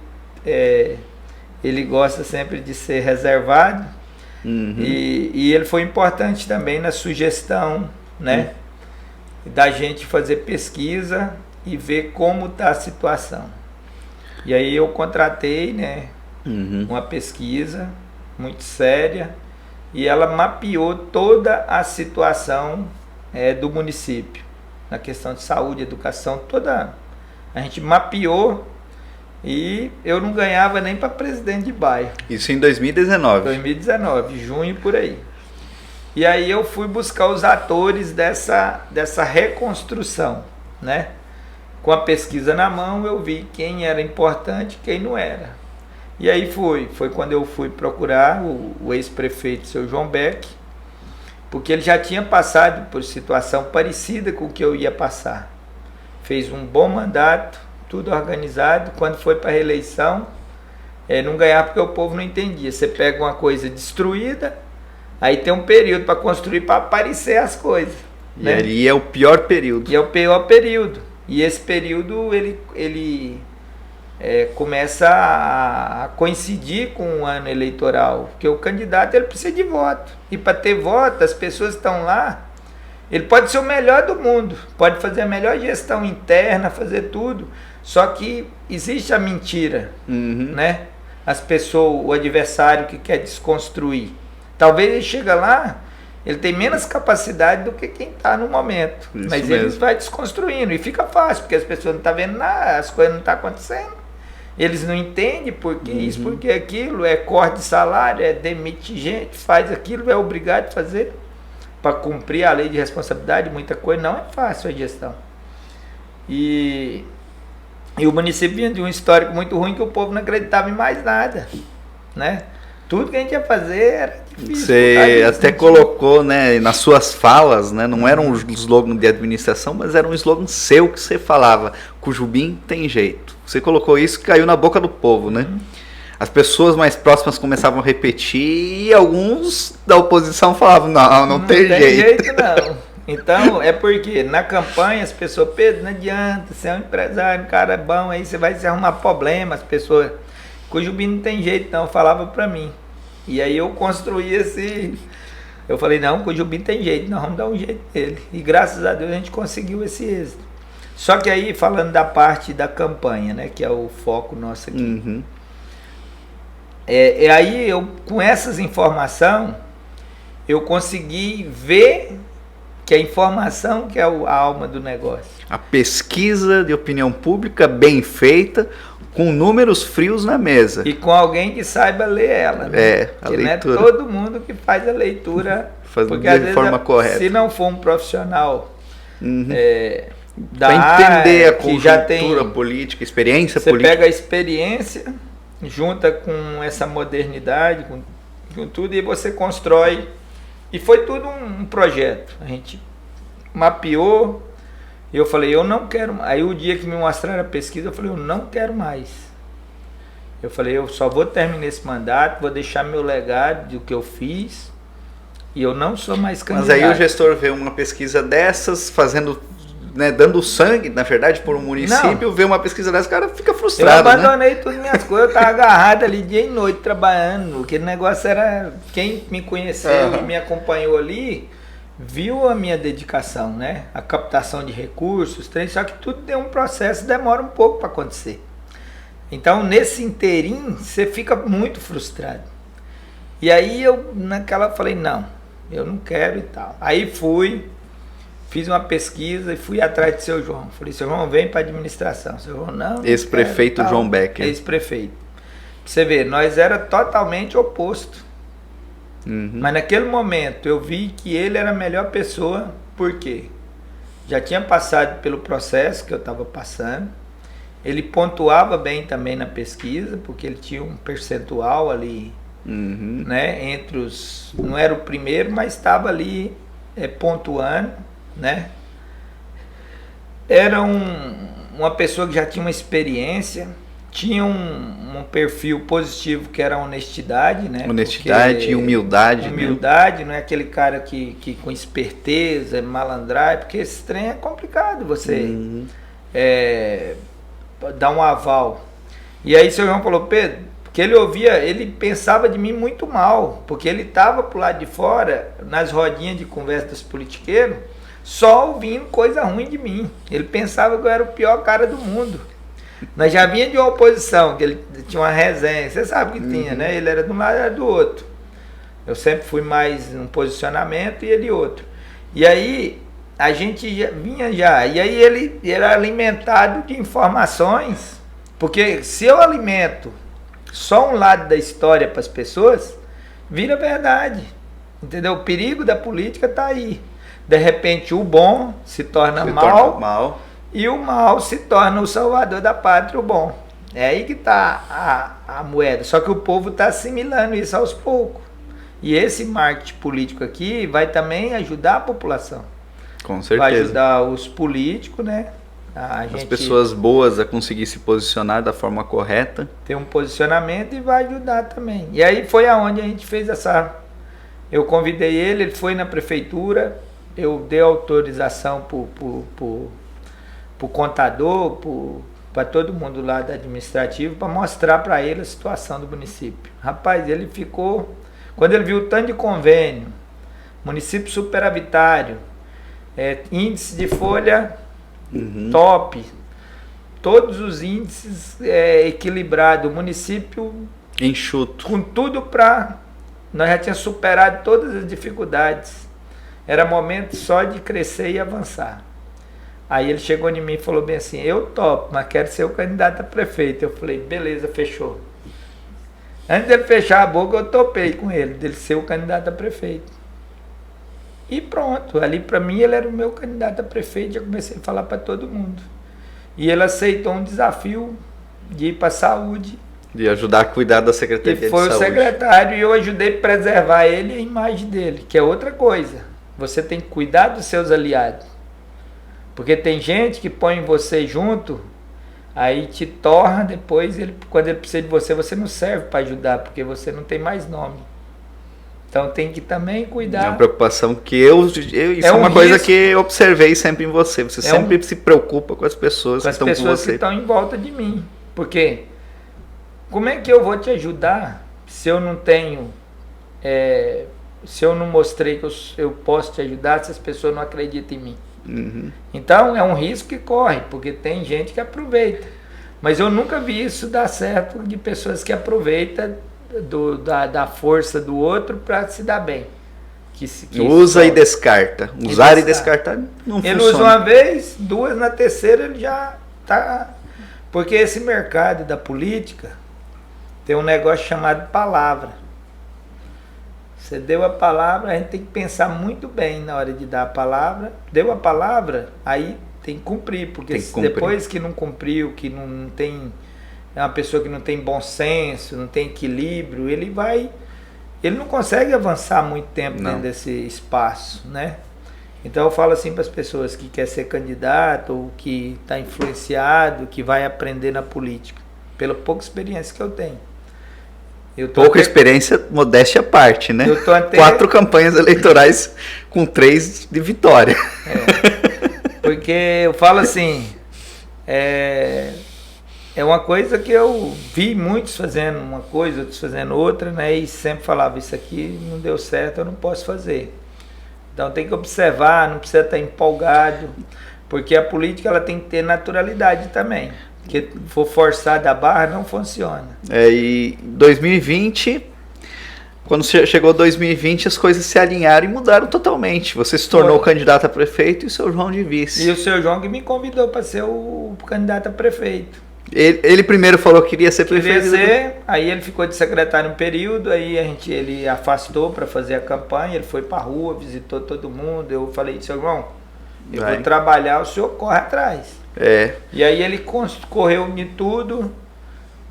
ele gosta sempre de ser reservado. E ele foi importante também na sugestão, né, da gente fazer pesquisa e ver como está a situação. E aí eu contratei, né, uma pesquisa muito séria, e ela mapeou toda a situação do município, na questão de saúde, educação, toda. A gente mapeou e eu não ganhava nem para presidente de bairro. Isso em 2019. 2019, junho por aí. E aí eu fui buscar os atores dessa reconstrução, né? Com a pesquisa na mão, eu vi quem era importante e quem não era. E aí foi quando eu fui procurar o ex-prefeito, seu João Beck, porque ele já tinha passado por situação parecida com o que eu ia passar. Fez um bom mandato, tudo organizado. Quando foi para a reeleição, não ganhava porque o povo não entendia. Você pega uma coisa destruída, aí tem um período para construir, para aparecer as coisas. E né? ali é o pior período. E é o pior período. E esse período, ele começa a coincidir com o ano eleitoral, porque o candidato ele precisa de voto. E para ter voto, as pessoas estão lá, ele pode ser o melhor do mundo, pode fazer a melhor gestão interna, fazer tudo, só que existe a mentira, né? As pessoas, o adversário que quer desconstruir. Talvez ele chega lá, ele tem menos capacidade do que quem está no momento. Isso mas mesmo. ele vai desconstruindo e fica fácil, porque as pessoas não estão vendo nada, as coisas não estão acontecendo. Eles não entendem por que isso, por que aquilo, corte de salário, demite gente, faz aquilo, é obrigado a fazer para cumprir a lei de responsabilidade, muita coisa. Não é fácil a gestão. E o município vinha de um histórico muito ruim que o povo não acreditava em mais nada, né? Tudo que a gente ia fazer era difícil. Você até colocou, né, nas suas falas, né, não era um slogan de administração, mas era um slogan seu que você falava, Cujubim tem jeito. Você colocou isso e caiu na boca do povo, né? As pessoas mais próximas começavam a repetir e alguns da oposição falavam, não tem jeito. Não. Então, é porque na campanha as pessoas, Pedro, não adianta, você é um empresário, um cara bom, aí você vai se arrumar problema, as pessoas... Cujubim não tem jeito não, falava pra mim. E aí eu construí eu falei, não, Cujubim tem jeito, nós vamos dar um jeito nele. E graças a Deus a gente conseguiu esse êxito. Só que aí, falando da parte da campanha, né, que é o foco nosso aqui. Aí eu, com essas informações, eu consegui ver que a informação que é a alma do negócio. A pesquisa de opinião pública bem feita, com números frios na mesa. E com alguém que saiba ler ela, né? A leitura. Não é todo mundo que faz a leitura porque, de forma correta. Se não for um profissional da para entender área, a conjuntura política, experiência política. Você pega a experiência, junta com essa modernidade, com tudo, e você constrói. E foi tudo um projeto. A gente mapeou. Eu falei, eu não quero. Aí o dia que me mostraram a pesquisa, eu falei, eu não quero mais. Eu falei, eu só vou terminar esse mandato, vou deixar meu legado do que eu fiz, e eu não sou mais candidato. Mas aí o gestor vê uma pesquisa dessas, fazendo, né, dando sangue, na verdade, por um município, vê uma pesquisa dessa, o cara fica frustrado. Eu abandonei todas as minhas coisas, eu estava agarrado ali dia e noite trabalhando. Aquele negócio era. Quem me conheceu e me acompanhou ali, viu a minha dedicação, né? A captação de recursos, só que tudo tem um processo, demora um pouco para acontecer. Então, nesse inteirinho, você fica muito frustrado. E aí eu falei, não, eu não quero e tal. Aí fiz uma pesquisa e fui atrás de seu João. Falei, seu João, vem para a administração. Seu João, não. Ex-prefeito João Becker. Ex-prefeito. Você vê, nós era totalmente oposto. Mas naquele momento eu vi que ele era a melhor pessoa, porque já tinha passado pelo processo que eu estava passando, ele pontuava bem também na pesquisa, porque ele tinha um percentual ali, né, entre os... Não era o primeiro, mas estava ali pontuando, né? Era uma pessoa que já tinha uma experiência, tinha um perfil positivo que era a honestidade, né? Honestidade e humildade. Humildade, não é aquele cara que com esperteza, malandragem, porque esse trem é complicado você dar um aval. E aí o seu João falou, Pedro, porque ele pensava de mim muito mal, porque ele estava pro lado de fora, nas rodinhas de conversa dos politiqueiros, só ouvindo coisa ruim de mim. Ele pensava que eu era o pior cara do mundo. Nós já vinha de uma oposição, que ele tinha uma resenha, você sabe que tinha, né? Ele era de um lado, era do outro. Eu sempre fui mais um posicionamento e ele outro. E aí, a gente vinha já, e aí ele era alimentado de informações, porque se eu alimento só um lado da história para as pessoas, vira verdade, entendeu? O perigo da política está aí. De repente o bom se torna mal e o mal se torna o salvador da pátria, o bom. É aí que está a moeda, só que o povo está assimilando isso aos poucos. E esse marketing político aqui vai também ajudar a população. Com certeza. Vai ajudar os políticos, né? As pessoas boas a conseguir se posicionar da forma correta. Ter um posicionamento e vai ajudar também. E aí foi aonde a gente fez essa... Eu convidei ele foi na prefeitura, eu dei autorização pro contador, para todo mundo lá da administrativa, para mostrar para ele a situação do município. Rapaz, ele ficou... Quando ele viu o tanto de convênio, município superavitário, índice de folha top, todos os índices equilibrados, o município enxuto, com tudo para... Nós já tínhamos superado todas as dificuldades, era momento só de crescer e avançar. Aí ele chegou em mim e falou bem assim, eu topo, mas quero ser o candidato a prefeito. Eu falei, beleza, fechou. Antes dele fechar a boca, eu topei com ele, dele ser o candidato a prefeito. E pronto, ali para mim ele era o meu candidato a prefeito, já comecei a falar para todo mundo. E ele aceitou um desafio de ir para a saúde. De ajudar a cuidar da Secretaria de Saúde. E foi o secretário e eu ajudei a preservar ele e a imagem dele, que é outra coisa. Você tem que cuidar dos seus aliados. Porque tem gente que põe você junto, aí te torna depois, quando ele precisa de você, você não serve para ajudar, porque você não tem mais nome. Então tem que também cuidar. É uma preocupação que isso é uma coisa que eu observei sempre em você. Você sempre se preocupa com as pessoas que estão com você. Com as pessoas que estão em volta de mim. Porque como é que eu vou te ajudar se eu não tenho, se eu não mostrei que eu posso te ajudar, se as pessoas não acreditam em mim? Então é um risco que corre, porque tem gente que aproveita. Mas eu nunca vi isso dar certo de pessoas que aproveitam da força do outro para se dar bem. Que usa e descarta. Usar e descartar não funciona. Ele usa uma vez, duas, na terceira ele já está... Porque esse mercado da política tem um negócio chamado palavra. Você deu a palavra, a gente tem que pensar muito bem na hora de dar a palavra. Deu a palavra, aí tem que cumprir. Porque depois que não cumpriu, que não tem... É uma pessoa que não tem bom senso, não tem equilíbrio, ele não consegue avançar muito tempo dentro desse espaço, né? Então eu falo assim para as pessoas que quer ser candidato ou que está influenciado, que vai aprender na política, pela pouca experiência que eu tenho. Pouca experiência, modéstia à parte, né? 4 campanhas eleitorais com 3 de vitória. Porque eu falo assim, é uma coisa que eu vi muitos fazendo uma coisa, outros fazendo outra, né? E sempre falava, isso aqui não deu certo, eu não posso fazer. Então tem que observar, não precisa estar empolgado, porque a política ela tem que ter naturalidade também. Porque for forçada a barra, não funciona. E 2020, quando chegou 2020, as coisas se alinharam e mudaram totalmente. Você se tornou candidato a prefeito e o seu João de vice. E o seu João que me convidou para ser o candidato a prefeito. Ele primeiro falou que queria ser prefeito. Aí ele ficou de secretário um período, aí ele afastou para fazer a campanha, ele foi para a rua, visitou todo mundo. Eu falei, seu João, eu vou trabalhar, o senhor corre atrás. E aí ele correu de tudo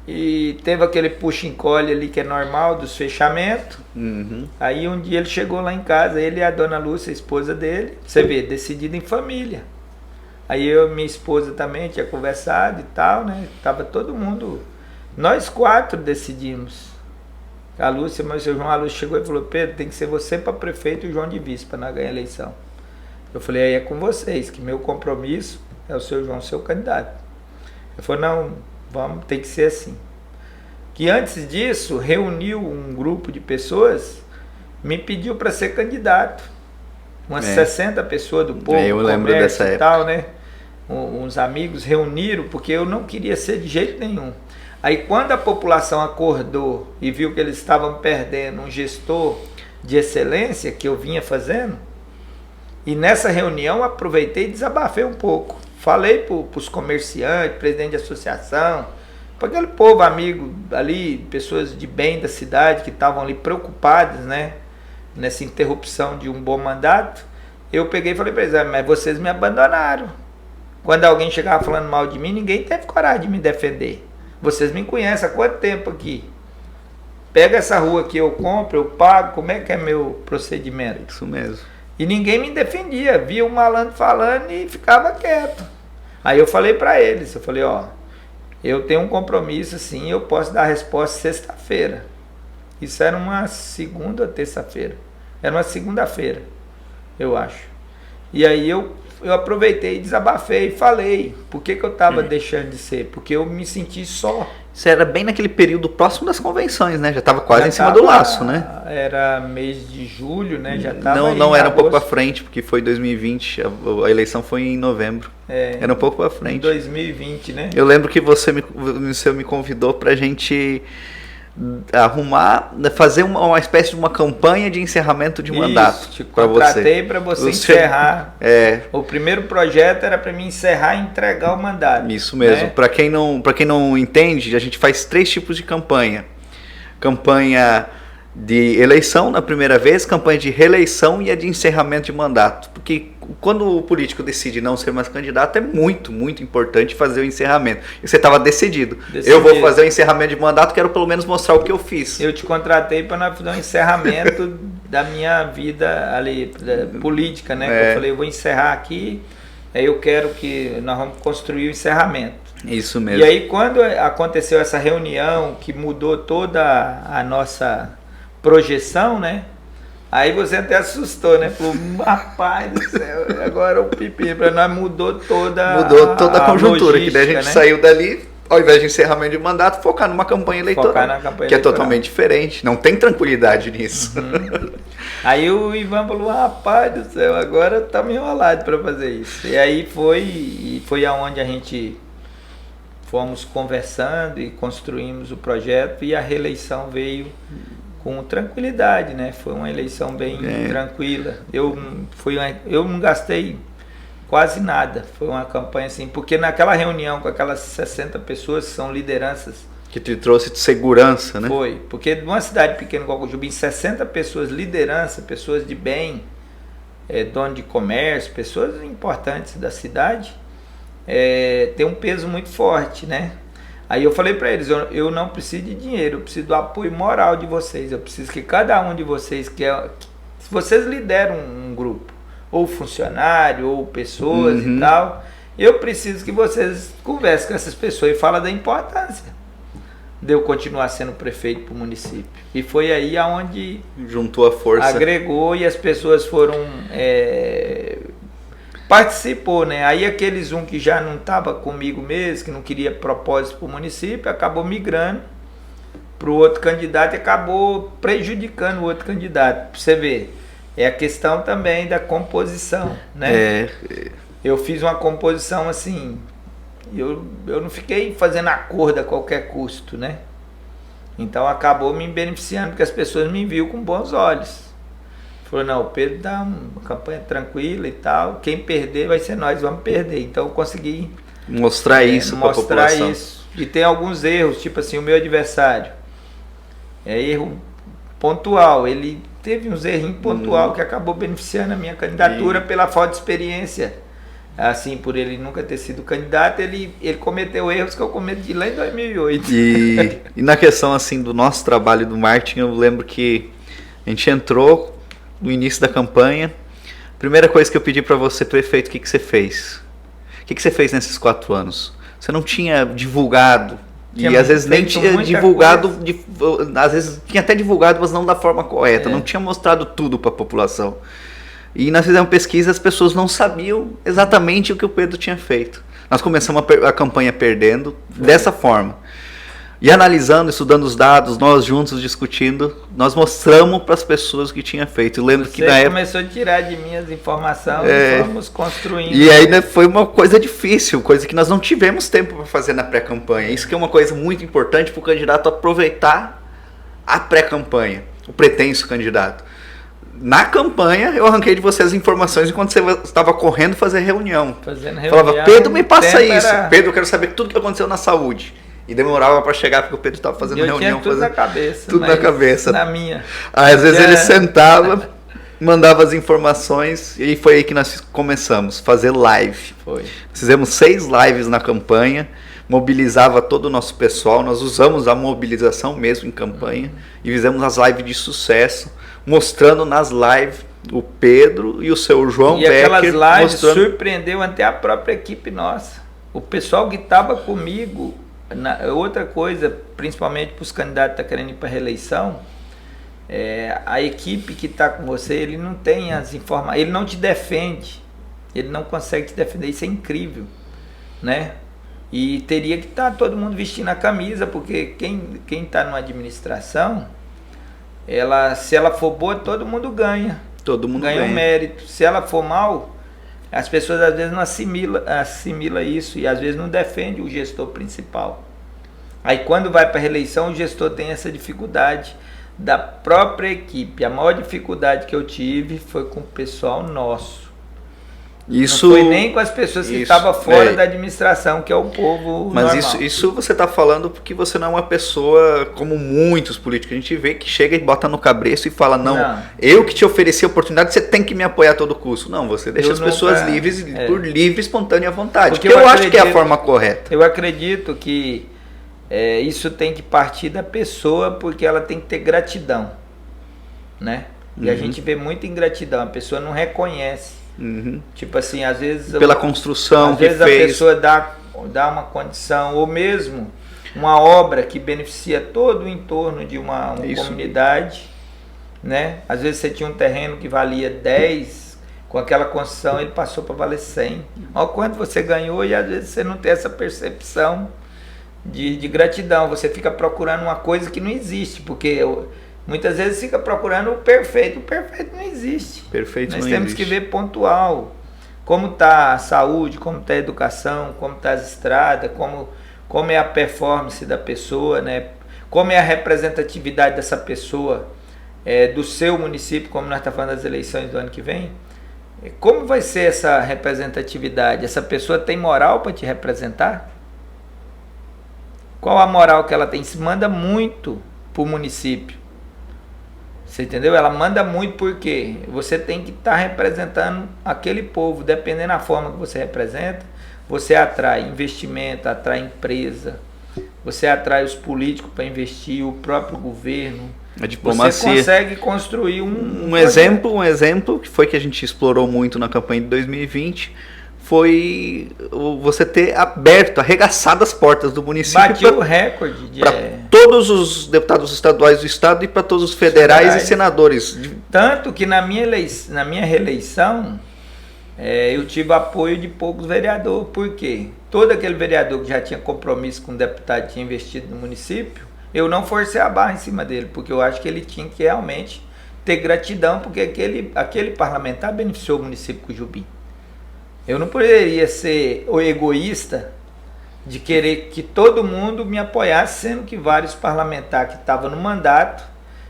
e teve aquele puxa-encolhe ali que é normal dos fechamentos. Aí um dia ele chegou lá em casa, ele e a dona Lúcia, a esposa dele, você vê, decidido em família. Aí eu e minha esposa também tinha conversado e tal, né? Tava todo mundo, nós 4 decidimos. A Lúcia, mas o seu João, a Lúcia chegou e falou, Pedro, tem que ser você para prefeito e o João de vice para nós ganhar a eleição. Eu falei, aí é com vocês, que meu compromisso é o seu João ser o candidato. Ele falou, não, tem que ser assim. Que antes disso, reuniu um grupo de pessoas, me pediu para ser candidato. Umas 60 pessoas do povo, eu lembro dessa época. E tal, né? uns amigos reuniram, porque eu não queria ser de jeito nenhum. Aí quando a população acordou e viu que eles estavam perdendo um gestor de excelência que eu vinha fazendo, e nessa reunião aproveitei e desabafei um pouco. Falei para os comerciantes, presidente de associação, para aquele povo amigo ali, pessoas de bem da cidade que estavam ali preocupadas, né, nessa interrupção de um bom mandato. Eu peguei e falei para eles, mas vocês me abandonaram. Quando alguém chegava falando mal de mim, ninguém teve coragem de me defender. Vocês me conhecem há quanto tempo aqui? Pega essa rua que eu compro, eu pago, como é que é meu procedimento? Isso mesmo. E ninguém me defendia, via um malandro falando e ficava quieto. Aí eu falei para eles, eu falei, ó, eu tenho um compromisso assim, eu posso dar a resposta sexta-feira. Isso era uma segunda ou terça-feira? Era uma segunda-feira, eu acho. E aí eu aproveitei, desabafei, falei. Por que eu estava deixando de ser? Porque eu me senti só. Isso era bem naquele período próximo das convenções, né? Já estava quase em cima do laço, né? Era mês de julho, né? Já tava não era um pouco para agosto. frente, porque foi 2020, a eleição foi em novembro. Era um pouco para frente. Em 2020, né? Eu lembro que você me convidou para a gente fazer uma espécie de uma campanha de encerramento de mandato. Te contratei para você encerrar. O primeiro projeto era para mim encerrar e entregar o mandato. Isso mesmo. Né? Para quem não entende, a gente faz 3 tipos de campanha. Campanha de eleição na primeira vez, campanha de reeleição e a de encerramento de mandato. Porque quando o político decide não ser mais candidato, é muito, muito importante fazer o encerramento. E você estava decidido. Eu vou fazer o encerramento de mandato, quero pelo menos mostrar o que eu fiz. Eu te contratei para nós fazer um encerramento da minha vida ali, política, né? Eu falei, eu vou encerrar aqui, aí eu quero que nós vamos construir o encerramento. Isso mesmo. E aí quando aconteceu essa reunião que mudou toda a nossa projeção, né? Aí você até assustou, né? Falou, rapaz do céu, agora o pipi para nós mudou toda a conjuntura, que daí a gente né? saiu dali, ao invés de encerramento de mandato, focar numa campanha eleitoral, É totalmente diferente, não tem tranquilidade nisso. Aí o Ivan falou, rapaz do céu, agora tá me enrolado para fazer isso. E aí foi aonde a gente fomos conversando e construímos o projeto, e a reeleição veio com tranquilidade, né? Foi uma eleição bem tranquila. Eu não gastei quase nada. Foi uma campanha assim, porque naquela reunião com aquelas 60 pessoas que são lideranças, que te trouxe de segurança, né? Foi, porque numa cidade pequena igual Cojubim, 60 pessoas liderança, pessoas de bem, dono de comércio, pessoas importantes da cidade, tem um peso muito forte, né? Aí eu falei para eles, eu não preciso de dinheiro, eu preciso do apoio moral de vocês, eu preciso que cada um de vocês, se vocês lideram um grupo, ou funcionário, ou pessoas e tal, eu preciso que vocês conversem com essas pessoas e falem da importância de eu continuar sendo prefeito para o município. E foi aí aonde juntou a força, agregou, e as pessoas foram... participou, né? Aí aqueles que já não estava comigo mesmo, que não queria propósito para o município, acabou migrando para o outro candidato e acabou prejudicando o outro candidato. Pra você ver, é a questão também da composição, né? Eu fiz uma composição assim, eu não fiquei fazendo acordo a qualquer custo, né? Então acabou me beneficiando, porque as pessoas me viam com bons olhos. Falou, não, o Pedro dá uma campanha tranquila e tal, quem perder vai ser nós, vamos perder. Então eu consegui mostrar isso para a população. Isso. E tem alguns erros, tipo assim, o meu adversário é erro pontual, ele teve uns erros pontual que acabou beneficiando a minha candidatura pela falta de experiência. Assim, por ele nunca ter sido candidato, ele cometeu erros que eu cometi lá em 2008. E na questão assim do nosso trabalho do marketing, eu lembro que a gente entrou no início da campanha. Primeira coisa que eu pedi para você, prefeito, o que você fez? O que você fez nesses 4 anos? Você não tinha divulgado, e às vezes nem tinha divulgado, às vezes tinha até divulgado, mas não da forma correta, não tinha mostrado tudo para a população. E nós fizemos pesquisa, as pessoas não sabiam exatamente o que o Pedro tinha feito. Nós começamos a campanha perdendo dessa forma. E analisando, estudando os dados, nós juntos discutindo, nós mostramos para as pessoas o que tinha feito. Eu lembro que na época começou a tirar de mim as informações e fomos construindo. E aí, né, foi uma coisa difícil, coisa que nós não tivemos tempo para fazer na pré-campanha. Isso que é uma coisa muito importante para o candidato aproveitar a pré-campanha, o pretenso candidato. Na campanha, eu arranquei de você as informações enquanto você estava correndo fazer reunião. Falava, Pedro, me passa isso. Pedro, eu quero saber tudo que aconteceu na saúde. E demorava para chegar porque o Pedro estava fazendo reunião. Tudo na cabeça. Tudo na cabeça. Na minha. Aí, às vezes ele sentava, mandava as informações e foi aí que nós começamos, fazer live. Fizemos 6 lives na campanha, mobilizava todo o nosso pessoal, nós usamos a mobilização mesmo em campanha e fizemos as lives de sucesso, mostrando nas lives o Pedro e o seu João Becker. E aquelas lives surpreendeu até a própria equipe nossa. O pessoal que estava comigo, outra coisa, principalmente para os candidatos que estão querendo ir para a reeleição, a equipe que está com você, ele não tem as informações, ele não te defende, ele não consegue te defender, isso é incrível, né? E teria que estar todo mundo vestindo a camisa, porque quem está numa administração, se ela for boa, todo mundo ganha. Todo mundo ganha um mérito. Se ela for mal, as pessoas às vezes não assimila isso e às vezes não defende o gestor principal. Aí quando vai para a reeleição, o gestor tem essa dificuldade da própria equipe. A maior dificuldade que eu tive foi com o pessoal nosso. Isso, não foi nem com as pessoas que estavam fora da administração, que é o povo normal. Mas isso você está falando porque você não é uma pessoa como muitos políticos. A gente vê que chega e bota no cabresto e fala, não, eu que te ofereci a oportunidade, você tem que me apoiar a todo custo. Não, você deixa as pessoas livres, por livre, espontânea vontade. Porque eu acho que é a forma correta. Eu acredito que isso tem que partir da pessoa, porque ela tem que ter gratidão, né? E a gente vê muita ingratidão, a pessoa não reconhece. Tipo assim, às vezes pela construção às vezes a pessoa dá uma condição ou mesmo uma obra que beneficia todo o entorno de uma comunidade, né? Às vezes você tinha um terreno que valia 10, com aquela construção ele passou para valer 100. Olha quanto você ganhou e às vezes você não tem essa percepção de gratidão, você fica procurando uma coisa que não existe, porque muitas vezes fica procurando o perfeito não existe. Nós temos que ver pontual, como está a saúde, como está a educação, como está as estradas, como é a performance da pessoa, né? Como é a representatividade dessa pessoa, do seu município, como nós estamos falando das eleições do ano que vem. Como vai ser essa representatividade? Essa pessoa tem moral para te representar? Qual a moral que ela tem? Se manda muito para o município. Você entendeu? Ela manda muito porque você tem que estar representando aquele povo. Dependendo da forma que você representa, você atrai investimento, atrai empresa, você atrai os políticos para investir, o próprio governo. A diplomacia. Você consegue construir um exemplo que foi que a gente explorou muito na campanha de 2020 foi você ter arregaçado as portas do município. Bateu o recorde para todos os deputados estaduais do estado e para todos os federais e senadores. Tanto que na minha reeleição, eu tive apoio de poucos vereadores. Por quê? Todo aquele vereador que já tinha compromisso com o deputado, tinha investido no município, eu não forcei a barra em cima dele, porque eu acho que ele tinha que realmente ter gratidão, porque aquele parlamentar beneficiou o município de Cujubim. Eu não poderia ser o egoísta de querer que todo mundo me apoiasse, sendo que vários parlamentares que estavam no mandato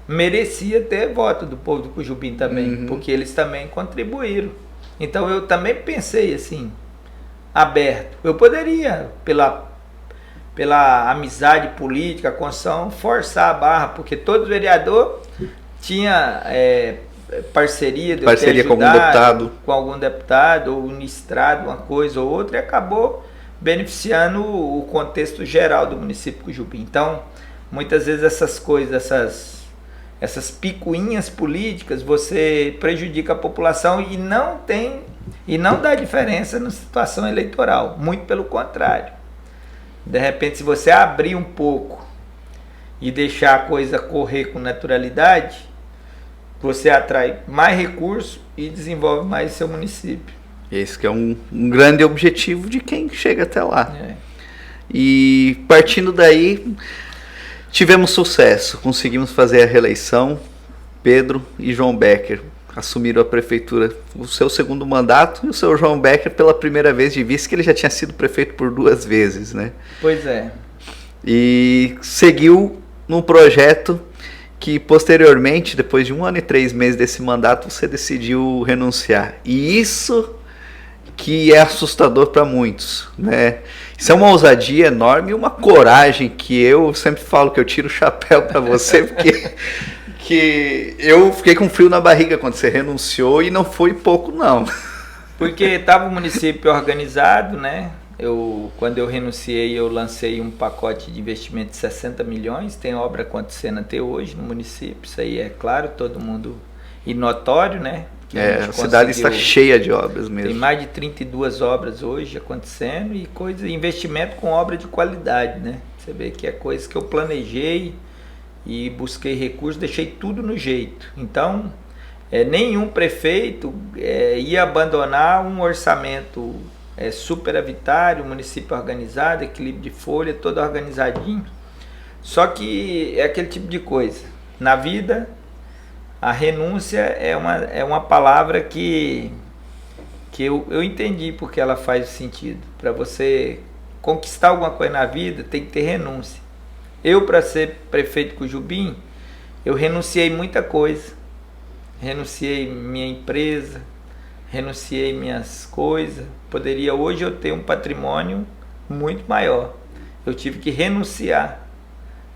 merecia ter voto do povo do Cujubim também, porque eles também contribuíram. Então eu também pensei assim, aberto. Eu poderia, pela amizade política, a construção, forçar a barra, porque todo vereador tinha parceria com algum deputado, ou ministrado uma coisa ou outra, e acabou beneficiando o contexto geral do município de Cujubim. Então, muitas vezes essas coisas, essas picuinhas políticas, você prejudica a população e não dá diferença na situação eleitoral, muito pelo contrário. De repente, se você abrir um pouco e deixar a coisa correr com naturalidade, você atrai mais recursos e desenvolve mais seu município. Esse que é um grande objetivo de quem chega até lá. E partindo daí, Tivemos sucesso, conseguimos fazer a reeleição. Pedro e João Becker assumiram a prefeitura, o seu segundo mandato, e o seu João Becker pela primeira vez de vice, que ele já tinha sido prefeito por 2 vezes, né? Pois é. E seguiu num projeto que posteriormente, depois de 1 ano e 3 meses desse mandato, você decidiu renunciar. E isso que é assustador para muitos, né? Isso é uma ousadia enorme e uma coragem que eu sempre falo que eu tiro o chapéu para você, porque que eu fiquei com frio na barriga quando você renunciou, e não foi pouco não. Porque estava o município organizado, né? Quando eu renunciei, eu lancei um pacote de investimento de 60 milhões, tem obra acontecendo até hoje no município, isso aí é claro, todo mundo, e notório, né? Que A cidade está cheia de obras mesmo. Tem mais de 32 obras hoje acontecendo, e investimento com obra de qualidade, né? Você vê que é coisa que eu planejei e busquei recursos, deixei tudo no jeito. Então, nenhum prefeito ia abandonar um orçamento superavitário, município organizado, equilíbrio de folha, todo organizadinho. Só que é aquele tipo de coisa. Na vida, a renúncia é uma palavra que eu entendi porque ela faz sentido. Para você conquistar alguma coisa na vida, tem que ter renúncia. Eu, para ser prefeito de Cujubim, eu renunciei muita coisa. Renunciei minha empresa, renunciei minhas coisas. Hoje eu ter um patrimônio muito maior. Eu tive que renunciar,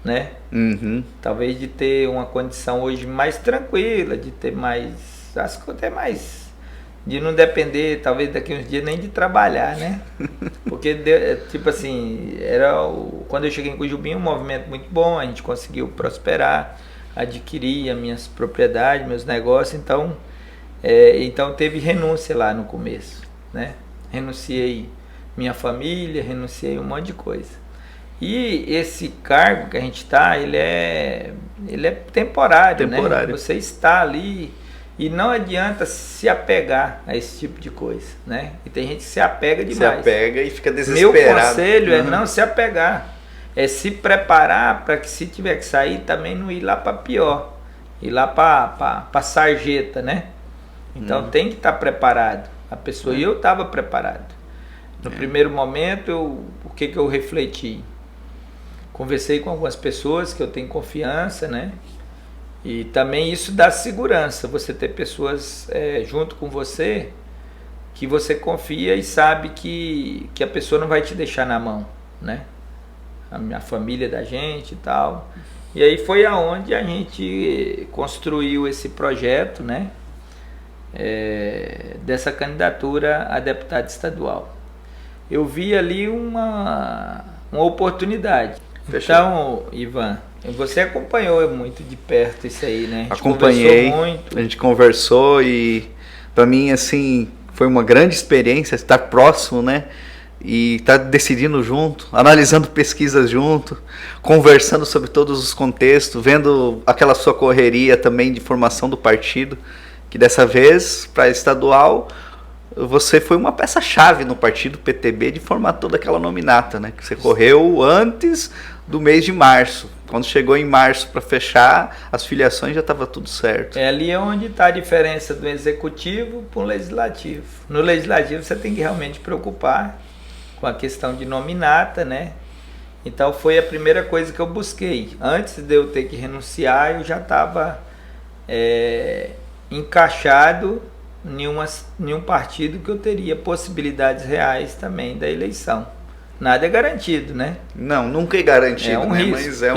né? Uhum. Talvez de ter uma condição hoje mais tranquila, de ter mais, acho que até mais, de não depender, talvez daqui uns dias, nem de trabalhar, né? Porque, tipo assim, quando eu cheguei em Cujubim, um movimento muito bom, a gente conseguiu prosperar, adquirir as minhas propriedades, meus negócios, então teve renúncia lá no começo, né? Renunciei minha família, renunciei um monte de coisa. E esse cargo que a gente está, ele é temporário, né? Você está ali e não adianta se apegar a esse tipo de coisa, né? E tem gente que se apega demais. Se apega e fica desesperado. Meu conselho é não se apegar, é se preparar para que, se tiver que sair, também não ir lá para pior, ir lá para sarjeta, né? Então tem que estar preparado. A pessoa, e eu estava preparado. No primeiro momento, o que eu refleti? Conversei com algumas pessoas que eu tenho confiança, né? E também isso dá segurança, você ter pessoas junto com você que você confia e sabe que a pessoa não vai te deixar na mão, né? A família da gente e tal. E aí foi aonde a gente construiu esse projeto, né? Dessa candidatura a deputado estadual. Eu vi ali uma oportunidade. Fechou. Então, Ivan, você acompanhou muito de perto isso aí, né? Acompanhei, a gente conversou e para mim, assim, foi uma grande experiência estar próximo, né? E estar decidindo junto, analisando pesquisas junto, conversando sobre todos os contextos, vendo aquela sua correria também de formação do partido, que dessa vez, para estadual, você foi uma peça-chave no partido PTB de formar toda aquela nominata, né? Que você correu antes do mês de março. Quando chegou em março para fechar, as filiações já estava tudo certo. Ali é onde está a diferença do executivo para o legislativo. No legislativo você tem que realmente preocupar com a questão de nominata, né? Então foi a primeira coisa que eu busquei. Antes de eu ter que renunciar, eu já estava encaixado em um partido que eu teria possibilidades reais também da eleição. Nada é garantido, né? Não, nunca é garantido. É um né? risco.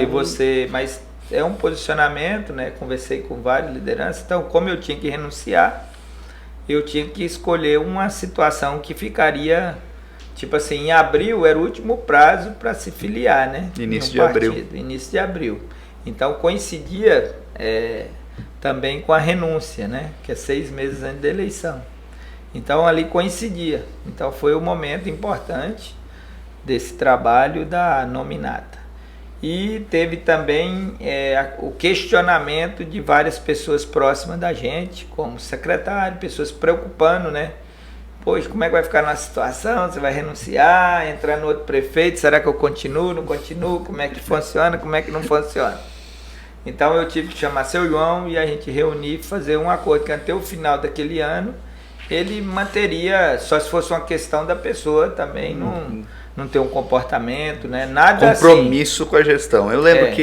Mas é um posicionamento, né? Conversei com várias lideranças. Então, como eu tinha que renunciar, eu tinha que escolher uma situação que ficaria, tipo assim, em abril era o último prazo para se filiar, né? Início de abril. Início de abril. Então, coincidia também com a renúncia, né? Que é 6 meses antes da eleição. Então, ali coincidia. Então, foi o momento importante desse trabalho da nominata. E teve também o questionamento de várias pessoas próximas da gente, como secretário, pessoas se preocupando, né, poxa, como é que vai ficar a nossa situação? Você vai renunciar, entrar no outro prefeito? Será que eu continuo, não continuo? Como é que funciona, como é que não funciona? Então eu tive que chamar seu João e a gente reunir e fazer um acordo que até o final daquele ano ele manteria, só se fosse uma questão da pessoa também não ter um comportamento, né? Nada compromisso assim. Com a gestão. Eu lembro que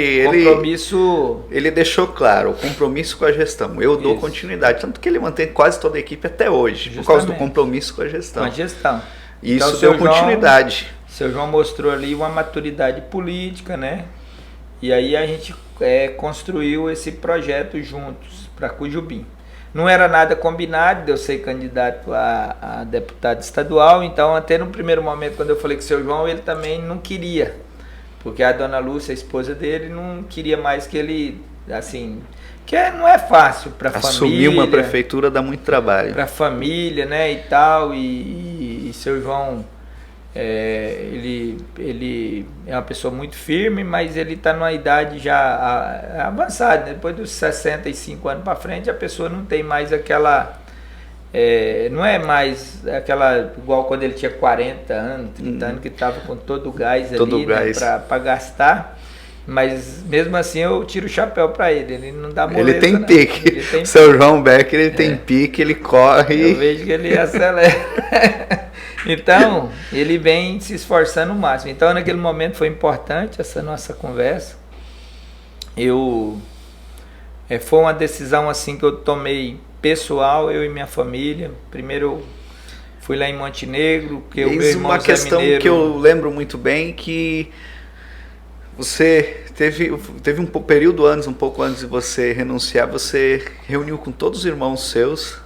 ele deixou claro, o compromisso com a gestão. Eu dou continuidade, tanto que ele mantém quase toda a equipe até hoje, justamente, por causa do compromisso com a gestão. Com a gestão. E isso então, deu continuidade. Seu João mostrou ali uma maturidade política, né? E aí a gente construiu esse projeto juntos para Cujubim. Não era nada combinado de eu ser candidato a deputado estadual, então até no primeiro momento, quando eu falei com o seu João, ele também não queria, porque a dona Lúcia, a esposa dele, não queria mais que ele, assim, que não é fácil para a família. Assumir uma prefeitura dá muito trabalho. Para a família, né, e tal, e seu João... ele é uma pessoa muito firme, mas ele está numa idade já avançada, né? Depois dos 65 anos para frente a pessoa não tem mais aquela não é mais aquela igual quando ele tinha 40 anos, 30 anos, que estava com todo o gás ali, né, para gastar. Mas mesmo assim eu tiro o chapéu para ele não dá moleza. Ele tem pique. Seu João Becker, ele tem pique, ele corre. Eu vejo que ele acelera. Então, ele vem se esforçando o máximo. Então, naquele momento foi importante essa nossa conversa. Foi uma decisão assim que eu tomei pessoal, eu e minha família. Primeiro eu fui lá em Montenegro, porque o meu irmão uma questão mineiro, que eu lembro muito bem, que você teve um período um pouco antes de você renunciar, você reuniu com todos os irmãos seus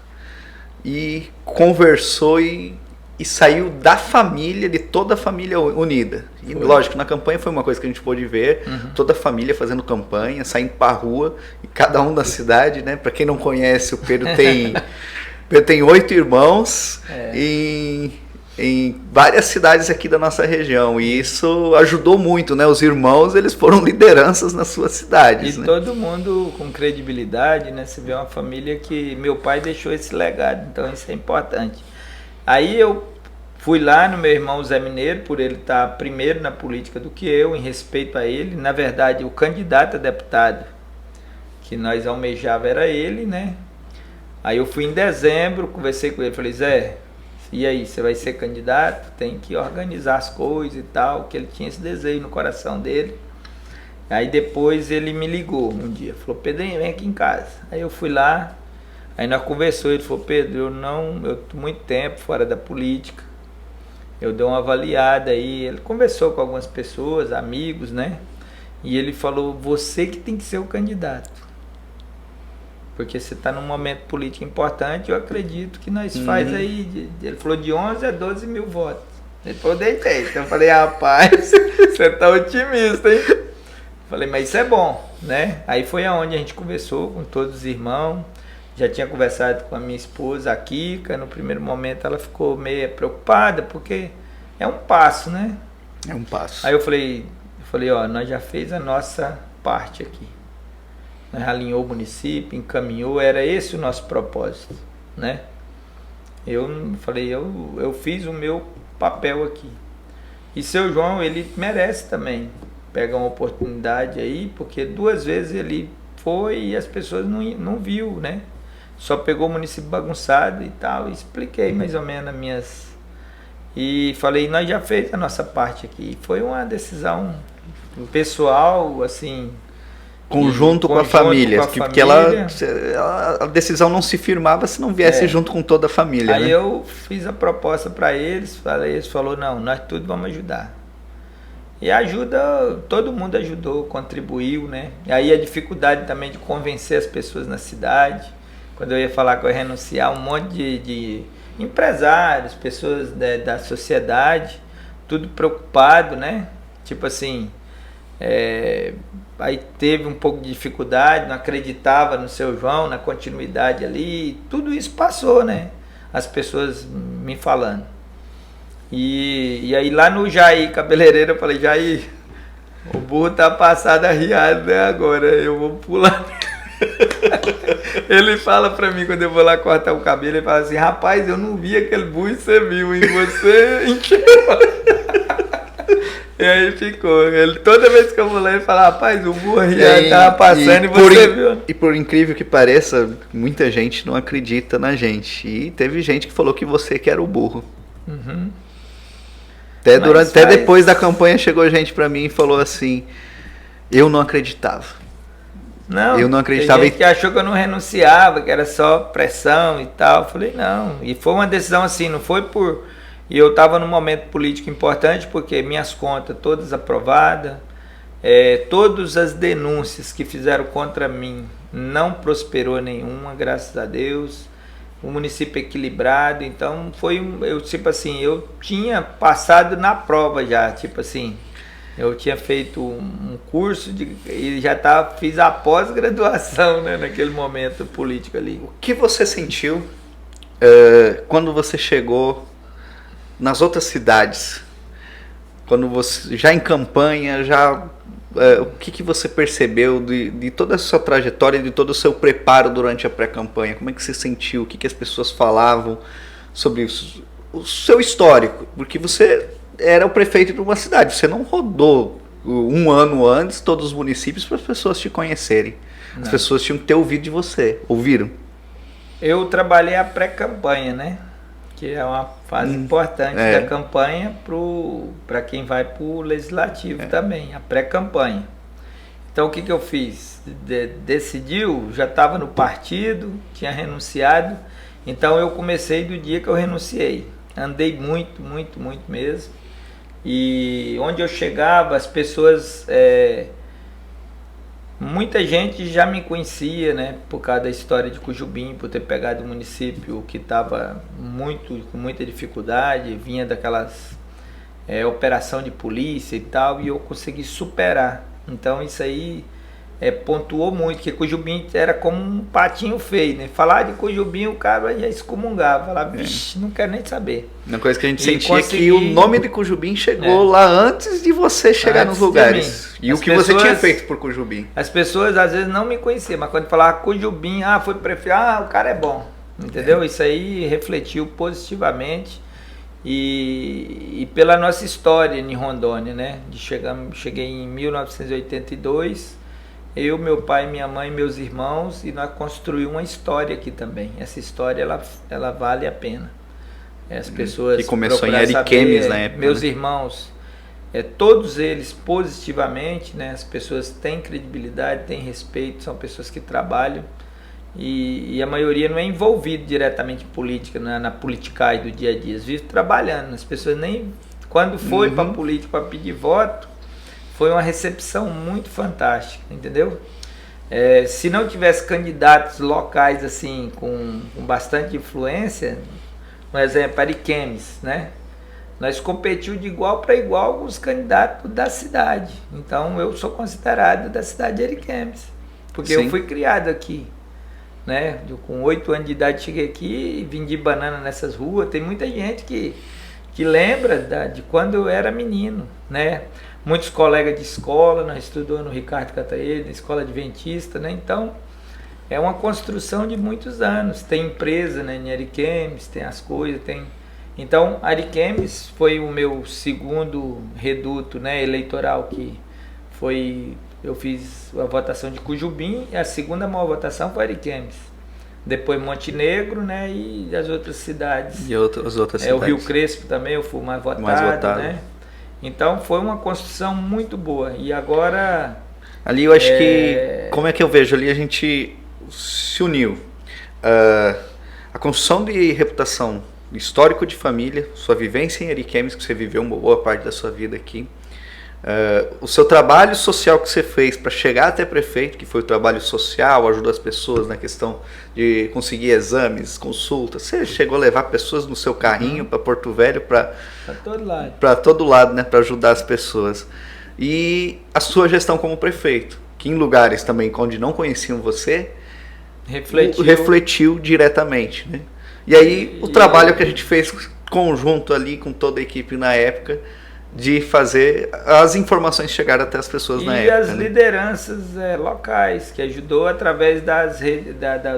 e conversou e saiu da família, de toda a família unida. E lógico, na campanha foi uma coisa que a gente pôde ver, toda a família fazendo campanha, saindo para a rua, e cada um da cidade, né? Para quem não conhece, o Pedro tem 8 irmãos em várias cidades aqui da nossa região, e isso ajudou muito, né? Os irmãos, eles foram lideranças nas suas cidades. E né? Todo mundo com credibilidade, né? Você vê uma família que meu pai deixou esse legado, então isso é importante. Aí eu fui lá no meu irmão Zé Mineiro, por ele estar primeiro na política do que eu, em respeito a ele. Na verdade, o candidato a deputado que nós almejava era ele, né? Aí eu fui em dezembro, conversei com ele, falei, Zé, e aí, você vai ser candidato? Tem que organizar as coisas e tal, que ele tinha esse desejo no coração dele. Aí depois ele me ligou um dia, falou, Pedrinho, vem aqui em casa. Aí eu fui lá, aí nós conversamos, ele falou, Pedro, eu tô muito tempo fora da política, eu dei uma avaliada aí, ele conversou com algumas pessoas, amigos, né? E ele falou, você que tem que ser o candidato, porque você está num momento político importante, eu acredito que nós faz aí, ele falou de 11 a 12 mil votos. Ele falou, deitei. Então eu falei, rapaz, você tá otimista, hein? Falei, mas isso é bom, né? Aí foi aonde a gente conversou com todos os irmãos. Já tinha conversado com a minha esposa, a Kika. No primeiro momento ela ficou meio preocupada, porque é um passo, né? É um passo. Aí eu falei, ó, nós já fez a nossa parte aqui. Nós alinhou o município, encaminhou, era esse o nosso propósito, né? Eu falei, eu fiz o meu papel aqui. E seu João, ele merece também pegar uma oportunidade aí, porque 2 vezes ele foi e as pessoas não viu, né? Só pegou o município bagunçado e tal, e expliquei mais ou menos as minhas... E falei, nós já fez a nossa parte aqui. Foi uma decisão pessoal, assim... Conjunto com a família, porque a decisão não se firmava se não viesse junto com toda a família. Aí né? eu fiz a proposta para eles, eles falaram, não, nós tudo vamos ajudar. E todo mundo ajudou, contribuiu, né? E aí a dificuldade também de convencer as pessoas na cidade, quando eu ia falar que eu ia renunciar, um monte de empresários, pessoas da sociedade, tudo preocupado, né? Tipo assim... aí teve um pouco de dificuldade, não acreditava no seu João, na continuidade ali, tudo isso passou, né? As pessoas me falando. E aí lá no Jair Cabeleireiro eu falei, Jair, o burro tá passado arriado, né? Agora eu vou pular. Ele fala pra mim quando eu vou lá cortar o cabelo, ele fala assim, rapaz, eu não vi aquele burro e você viu, e você encheu. E aí ficou. Toda vez que eu vou lá, ele fala, rapaz, o burro já tava passando e você viu. E por incrível que pareça, muita gente não acredita na gente. E teve gente que falou que você que era o burro. Uhum. Até depois da campanha chegou gente pra mim e falou assim, eu não acreditava. Não, eu não acreditava. Tem gente que achou que eu não renunciava, que era só pressão e tal. Eu falei, não. E foi uma decisão assim, não foi por... E eu estava num momento político importante, porque minhas contas todas aprovadas, todas as denúncias que fizeram contra mim, não prosperou nenhuma, graças a Deus. O município equilibrado, então eu tinha passado na prova já, tipo assim... Eu tinha feito um curso e já fiz a pós-graduação, né, naquele momento político ali. O que você sentiu quando você chegou nas outras cidades? Quando você já em campanha, o que você percebeu de toda a sua trajetória, de todo o seu preparo durante a pré-campanha? Como é que você sentiu? O que as pessoas falavam sobre o seu histórico? Porque você era o prefeito de uma cidade, você não rodou um ano antes todos os municípios para as pessoas te conhecerem. As pessoas tinham que ter ouvido de você. Ouviram? Eu trabalhei a pré-campanha, né? Que é uma fase importante da campanha para quem vai para o legislativo também, a pré-campanha. Então o que eu fiz? Decidiu, já estava no partido, tinha renunciado, então eu comecei do dia que eu renunciei. Andei muito mesmo. E onde eu chegava, as pessoas, muita gente já me conhecia, né, por causa da história de Cujubim, por ter pegado um município que estava com muita dificuldade, vinha daquelas operação de polícia e tal, e eu consegui superar. Então isso aí pontuou muito, que Cujubim era como um patinho feio, né? Falar de Cujubim, o cara já excomungava, falava, vixe, não quero nem saber. Uma coisa que a gente sentia é que o nome de Cujubim chegou lá antes de você chegar nos lugares. E o que você tinha feito por Cujubim. As pessoas às vezes não me conheciam, mas quando falava Cujubim, foi prefeito, o cara é bom, entendeu? Isso aí refletiu positivamente e pela nossa história em Rondônia, né? Cheguei em 1982, eu, meu pai, minha mãe, meus irmãos, e nós construímos uma história aqui também. Essa história, ela vale a pena. As pessoas que começou em Ariquemes na época. Meus irmãos, todos eles positivamente, né? As pessoas têm credibilidade, têm respeito, são pessoas que trabalham e a maioria não é envolvido diretamente em política, na politicagem do dia a dia. Eles vivem trabalhando. As pessoas nem... Quando foi para a política para pedir voto, foi uma recepção muito fantástica, entendeu? Se não tivesse candidatos locais assim com bastante influência, por exemplo, Ariquemes, né? Nós competimos de igual para igual com os candidatos da cidade. Então eu sou considerado da cidade de Ariquemes, porque eu fui criado aqui, né? Com 8 anos de idade cheguei aqui e vendi banana nessas ruas. Tem muita gente que lembra de quando eu era menino, né? Muitos colegas de escola, nós estudamos no Ricardo Cataede, na escola adventista, né? Então, é uma construção de muitos anos. Tem empresa, né, em Ariquemes, tem as coisas, tem... Então, Ariquemes foi o meu segundo reduto, né, eleitoral, que foi... Eu fiz a votação de Cujubim e a segunda maior votação foi Ariquemes. Depois Montenegro, né, e as outras cidades. E as outras cidades. O Rio Crespo também, eu fui mais votado, né? Então foi uma construção muito boa. E agora... Ali eu acho que... Como é que eu vejo? Ali a gente se uniu. A construção de reputação, histórico de família, sua vivência em Ariquemes, que você viveu uma boa parte da sua vida aqui. O seu trabalho social que você fez para chegar até prefeito, que foi o trabalho social, ajudar as pessoas na questão de conseguir exames, consultas. Você chegou a levar pessoas no seu carrinho para Porto Velho, para todo lado, né, para ajudar as pessoas. E a sua gestão como prefeito, que em lugares também onde não conheciam você, refletiu diretamente, né? E aí o trabalho que a gente fez conjunto ali com toda a equipe na época, de fazer as informações chegarem até as pessoas na época. E as lideranças locais, que ajudou através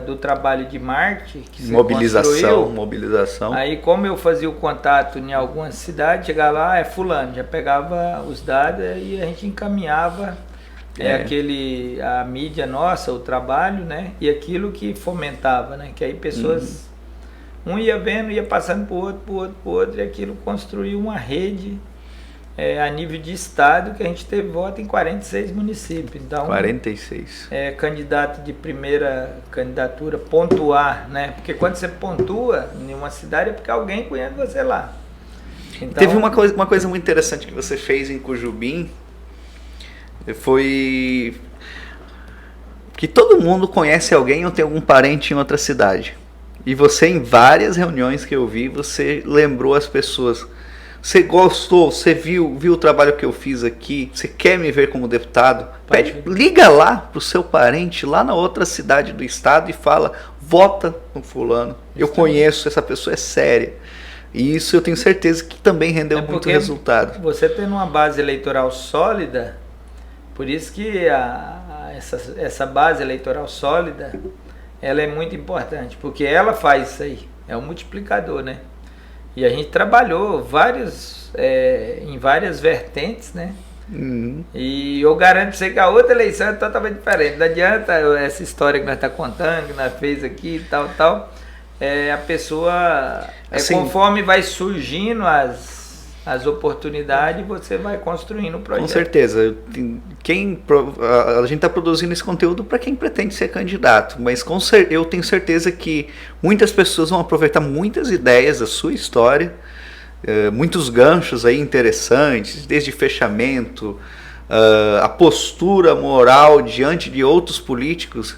do trabalho de marketing, que você mobilização. Aí, como eu fazia o contato em alguma cidade, chegava lá, fulano, já pegava os dados e a gente encaminhava a mídia nossa, o trabalho, né? E aquilo que fomentava, né? Que aí pessoas, um ia vendo, ia passando pro outro, e aquilo construiu uma rede a nível de estado, que a gente teve voto em 46 municípios. Então, 46. Candidato de primeira candidatura, pontuar, né? Porque quando você pontua em uma cidade é porque alguém conhece você lá. Então, teve uma coisa muito interessante que você fez em Cujubim, foi que todo mundo conhece alguém ou tem algum parente em outra cidade. E você, em várias reuniões que eu vi, você lembrou as pessoas. Você gostou, você viu o trabalho que eu fiz aqui, você quer me ver como deputado? Liga lá pro seu parente, lá na outra cidade do estado, e fala, vota no fulano. Eu conheço, essa pessoa é séria. E isso eu tenho certeza que também rendeu muito resultado. Você tendo uma base eleitoral sólida, por isso que essa base eleitoral sólida, ela é muito importante, porque ela faz isso aí, é um multiplicador, né? E a gente trabalhou em várias vertentes, né? E eu garanto pra você que a outra eleição é totalmente diferente. Não adianta essa história que nós estamos contando, que nós fez aqui e tal. A pessoa, assim, conforme vai surgindo as oportunidades, você vai construindo o projeto. Com certeza. A gente está produzindo esse conteúdo para quem pretende ser candidato, mas eu tenho certeza que muitas pessoas vão aproveitar muitas ideias da sua história, muitos ganchos aí interessantes, desde fechamento, a postura moral diante de outros políticos,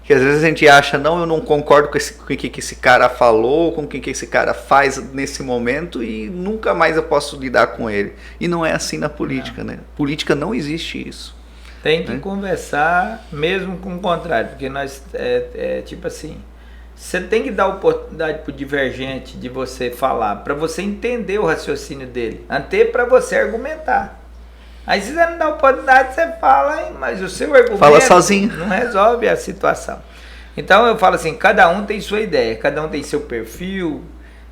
que às vezes a gente acha, não, eu não concordo com o que esse cara falou, com o que esse cara faz nesse momento, e nunca mais eu posso lidar com ele. E não é assim na política, né? Política não existe isso. Tem que conversar mesmo com o contrário, porque nós, tipo assim, você tem que dar oportunidade pro divergente de você falar, para você entender o raciocínio dele, até para você argumentar. Aí se você não dá oportunidade, você fala, mas o seu argumento fala sozinho, não resolve a situação. Então eu falo assim, cada um tem sua ideia, cada um tem seu perfil,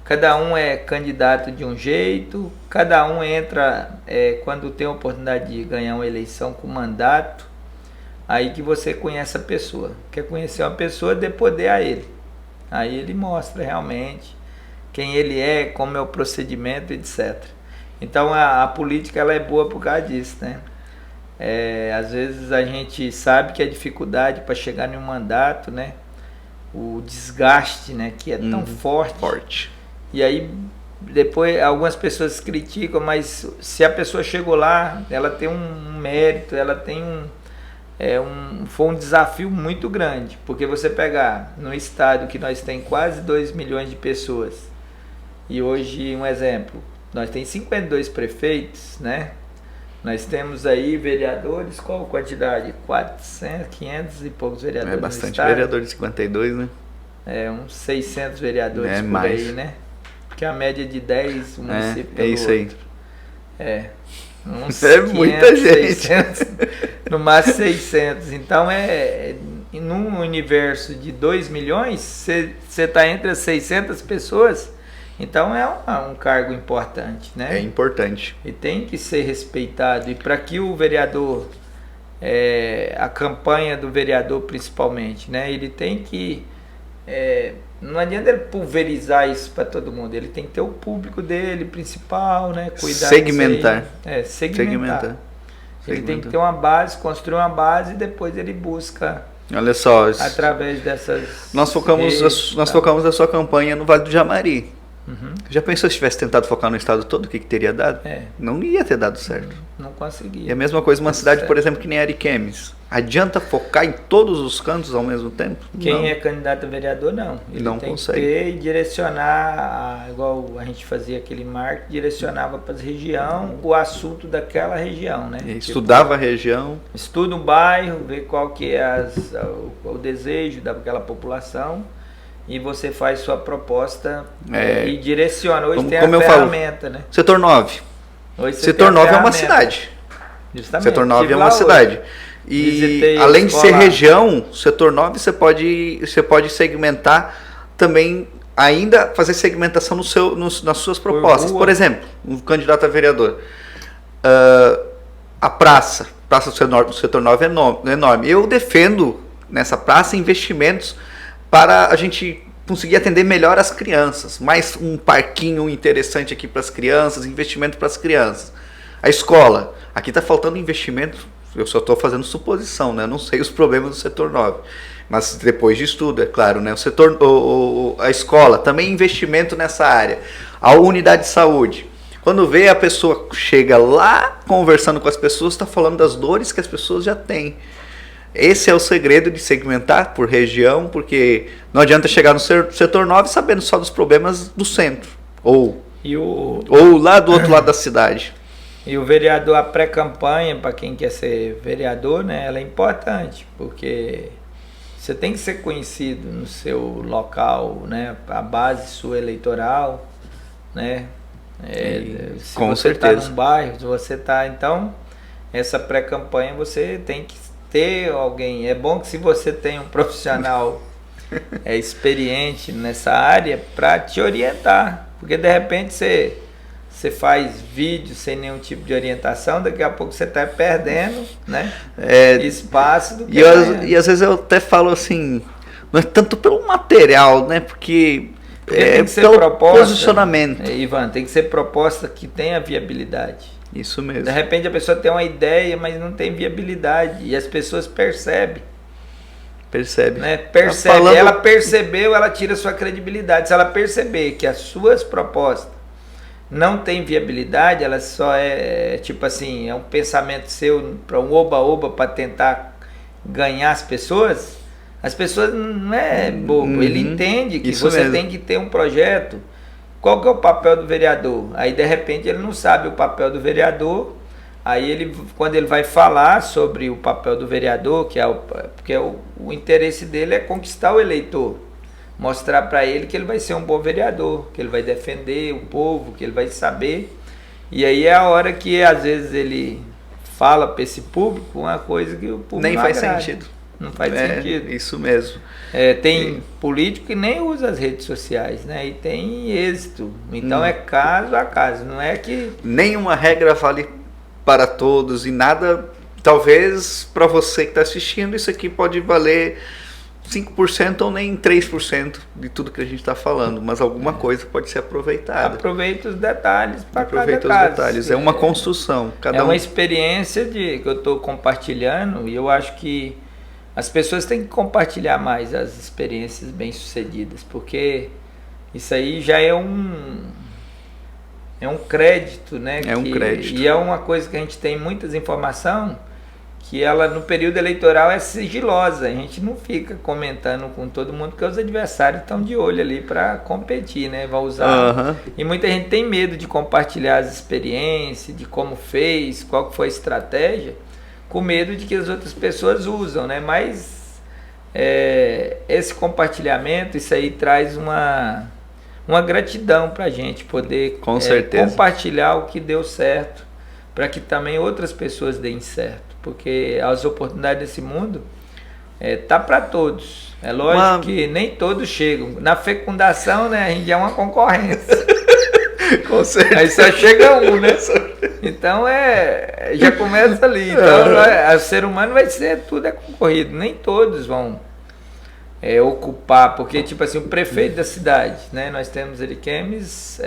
cada um é candidato de um jeito, cada um entra quando tem a oportunidade de ganhar uma eleição com mandato, aí que você conhece a pessoa. Quer conhecer uma pessoa, dê poder a ele. Aí ele mostra realmente quem ele é, como é o procedimento, etc. Então a política ela é boa por causa disso, né? Às vezes a gente sabe que a dificuldade para chegar em um mandato, né? O desgaste, né? Que é tão forte. E aí depois algumas pessoas criticam, mas se a pessoa chegou lá, ela tem um mérito, ela tem foi um desafio muito grande, porque você pegar no estado que nós tem quase 2 milhões de pessoas, e hoje um exemplo, nós temos 52 prefeitos, né? Nós temos aí vereadores, qual a quantidade? 400, 500 e poucos vereadores. É bastante vereador de 52, né? Uns 600 vereadores por mais. aí, né? Porque a média de 10 municípios pelo isso outro. Aí. Uns 500, muita gente. 600, no máximo 600. Então, num universo de 2 milhões, você está entre as 600 pessoas. Então é um cargo importante, né? É importante. E tem que ser respeitado. E para que o vereador, a campanha do vereador principalmente, né? Ele tem que... não adianta ele pulverizar isso para todo mundo. Ele tem que ter o público dele principal, né? Cuidar segmentar. Segmentar. Ele tem que ter uma base, construir uma base e depois ele busca... Olha só... através dessas... Nós focamos a sua campanha no Vale do Jamari. Já pensou se tivesse tentado focar no estado todo, o que teria dado? Não ia ter dado certo. Não conseguia. E a mesma coisa uma cidade, por exemplo, que nem Ariquemes. Adianta focar em todos os cantos ao mesmo tempo? Quem é candidato a vereador, não. Ele não tem consegue. Que ter e direcionar, igual a gente fazia aquele marketing, direcionava para a região o assunto daquela região, né? Estudava a região. Estuda o bairro, vê qual que é o desejo daquela população. E você faz sua proposta e direciona. Hoje tem a ferramenta, né? Setor 9. Hoje você Setor tem a 9 é uma ferramenta. cidade. Justamente. Setor 9 é Tive uma lá cidade. hoje. E Visitei a além de ser escola. região, setor 9 você pode segmentar também, ainda fazer segmentação nas suas propostas. rua. Por exemplo, um candidato a vereador. A praça do setor 9 é enorme. Eu defendo nessa praça investimentos para a gente conseguir atender melhor as crianças. Mais um parquinho interessante aqui para as crianças, investimento para as crianças. A escola, aqui está faltando investimento, eu só estou fazendo suposição, né? Eu não sei os problemas do setor 9. Mas depois de estudo, é claro, né? A escola, também investimento nessa área. A unidade de saúde. Quando vê a pessoa chega lá conversando com as pessoas, está falando das dores que as pessoas já têm. Esse é o segredo de segmentar por região, porque não adianta chegar no setor 9 sabendo só dos problemas do centro, ou lá do outro lado da cidade. E o vereador, a pré-campanha, para quem quer ser vereador, né, ela é importante, porque você tem que ser conhecido no seu local, né, a base sua eleitoral, né, se com você está certeza. num bairro, se você está, então, essa pré-campanha você tem que ter alguém. É bom que se você tem um profissional experiente nessa área para te orientar, porque de repente você faz vídeo sem nenhum tipo de orientação, daqui a pouco você está perdendo, né, espaço do que e às vezes eu até falo assim, não é tanto pelo material, né, porque tem que ser pelo proposta, posicionamento. Ivan, tem que ser proposta que tenha viabilidade. Isso mesmo. De repente a pessoa tem uma ideia, mas não tem viabilidade, e as pessoas percebem. Percebe. Né? Percebe. Ela percebeu, ela tira sua credibilidade. Se ela perceber que as suas propostas não têm viabilidade, ela só tipo assim, é um pensamento seu para um oba-oba para tentar ganhar as pessoas não é bobo. Ele entende que Isso você mesmo. tem que ter um projeto. Qual que é o papel do vereador? Aí de repente ele não sabe o papel do vereador. Aí quando ele vai falar sobre o papel do vereador, porque o interesse dele é conquistar o eleitor, mostrar para ele que ele vai ser um bom vereador, que ele vai defender o povo, que ele vai saber. E aí é a hora que às vezes ele fala para esse público uma coisa que o público nem não faz agrada. sentido. Não faz sentido. Isso mesmo. Tem político que nem usa as redes sociais, né? E tem êxito. Então é caso a caso, não é que... Nenhuma regra vale para todos e nada, talvez para você que está assistindo, isso aqui pode valer 5% ou nem 3% de tudo que a gente está falando, mas alguma coisa pode ser aproveitada. Aproveita os detalhes para cada Aproveita os caso. detalhes. É uma construção. Uma experiência que eu estou compartilhando, e eu acho que as pessoas têm que compartilhar mais as experiências bem-sucedidas, porque isso aí já é um crédito, né? É um crédito. E é uma coisa que a gente tem muitas informações que ela no período eleitoral é sigilosa. A gente não fica comentando com todo mundo, porque os adversários estão de olho ali para competir, né? Vai usar. E muita gente tem medo de compartilhar as experiências, de como fez, qual que foi a estratégia, com medo de que as outras pessoas usam, né? Mas esse compartilhamento, isso aí traz uma gratidão para a gente poder compartilhar o que deu certo, para que também outras pessoas deem certo, porque as oportunidades desse mundo tá para todos. É lógico que nem todos chegam. Na fecundação, né, a gente é uma concorrência. Com certeza. Aí só chega um, né? Então já começa ali. Então o ser humano vai ser, tudo é concorrido. Nem todos vão ocupar, porque tipo assim, o prefeito da cidade, né? Nós temos Ariquemes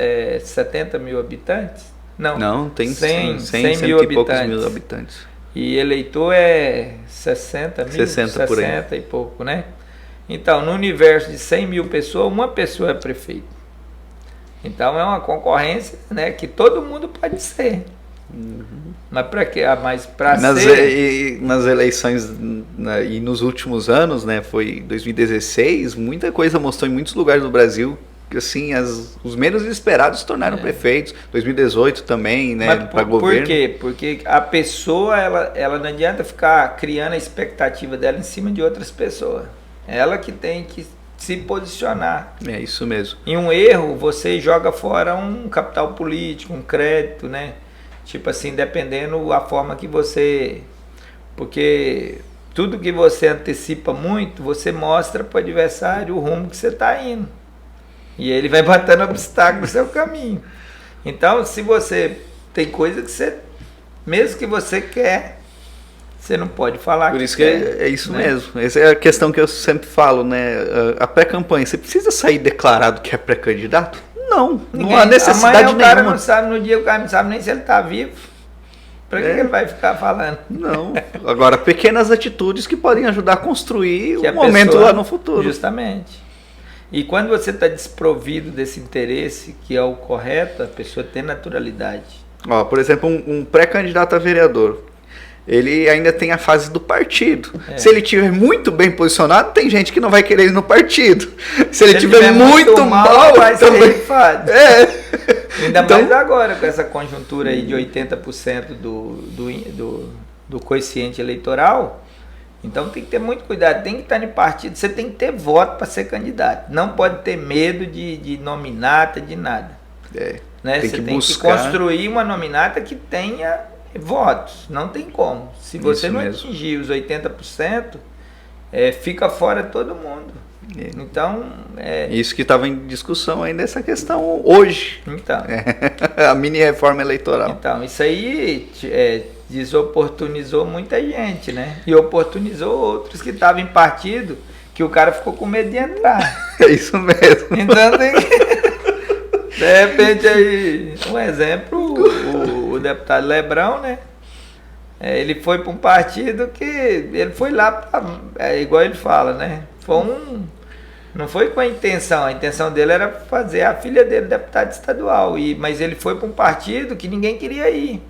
70 mil habitantes. Não, tem 100 mil e poucos mil habitantes. E eleitor é 60 mil, 60 por aí. e pouco, né? Então, no universo de 100 mil pessoas, uma pessoa é prefeito. Então, é uma concorrência, né, que todo mundo pode ser. Mas para quê? Mas para ser... nas eleições e nos últimos anos, né, foi 2016, muita coisa mostrou em muitos lugares do Brasil que assim, os menos esperados se tornaram prefeitos. 2018 também, né, para governo. Por quê? Porque a pessoa, ela não adianta ficar criando a expectativa dela em cima de outras pessoas. Ela que tem que se posicionar. É isso mesmo. Em um erro, você joga fora um capital político, um crédito, né? Tipo assim, dependendo a forma que você... Porque tudo que você antecipa muito, você mostra para o adversário o rumo que você está indo. E ele vai botando obstáculo no seu caminho. Então, se você tem coisa que você... Mesmo que você quer, você não pode falar Por que isso quer, que é isso né? mesmo. Essa é a questão que eu sempre falo, né? A pré-campanha, você precisa sair declarado que é pré-candidato? Não, não há necessidade Amanhã o cara nenhuma. não sabe, no dia o cara não sabe nem se ele está vivo. Para que ele vai ficar falando? Não. Agora, pequenas atitudes que podem ajudar a construir Que o a momento pessoa- lá no futuro. Justamente. E quando você está desprovido desse interesse, que é o correto, a pessoa tem naturalidade. Ó, por exemplo, um pré-candidato a vereador, ele ainda tem a fase do partido. É. Se ele estiver muito bem posicionado, tem gente que não vai querer ir no partido. Se ele Se estiver muito mal, vai ser também... rifado. É. Ainda Então- mais agora, com essa conjuntura aí de 80% do quociente eleitoral. Então tem que ter muito cuidado, tem que estar em partido, você tem que ter voto para ser candidato. Não pode ter medo de nominata, de nada. É. Né? Tem Você que tem buscar. que construir uma nominata que tenha votos. Não tem como. Se você Isso não mesmo. atingir os 80%, fica fora todo mundo. É. Então, Isso que estava em discussão ainda, essa questão hoje. então, A mini reforma eleitoral. então isso aí desoportunizou muita gente, né? E oportunizou outros que estavam em partido que o cara ficou com medo de entrar. É isso mesmo. Então tem que... De repente aí, um exemplo, o deputado Lebrão, né? Ele foi para um partido que ele foi lá para, igual ele fala, né? Não foi com a intenção dele era fazer a filha dele deputada estadual, mas ele foi para um partido que ninguém queria ir.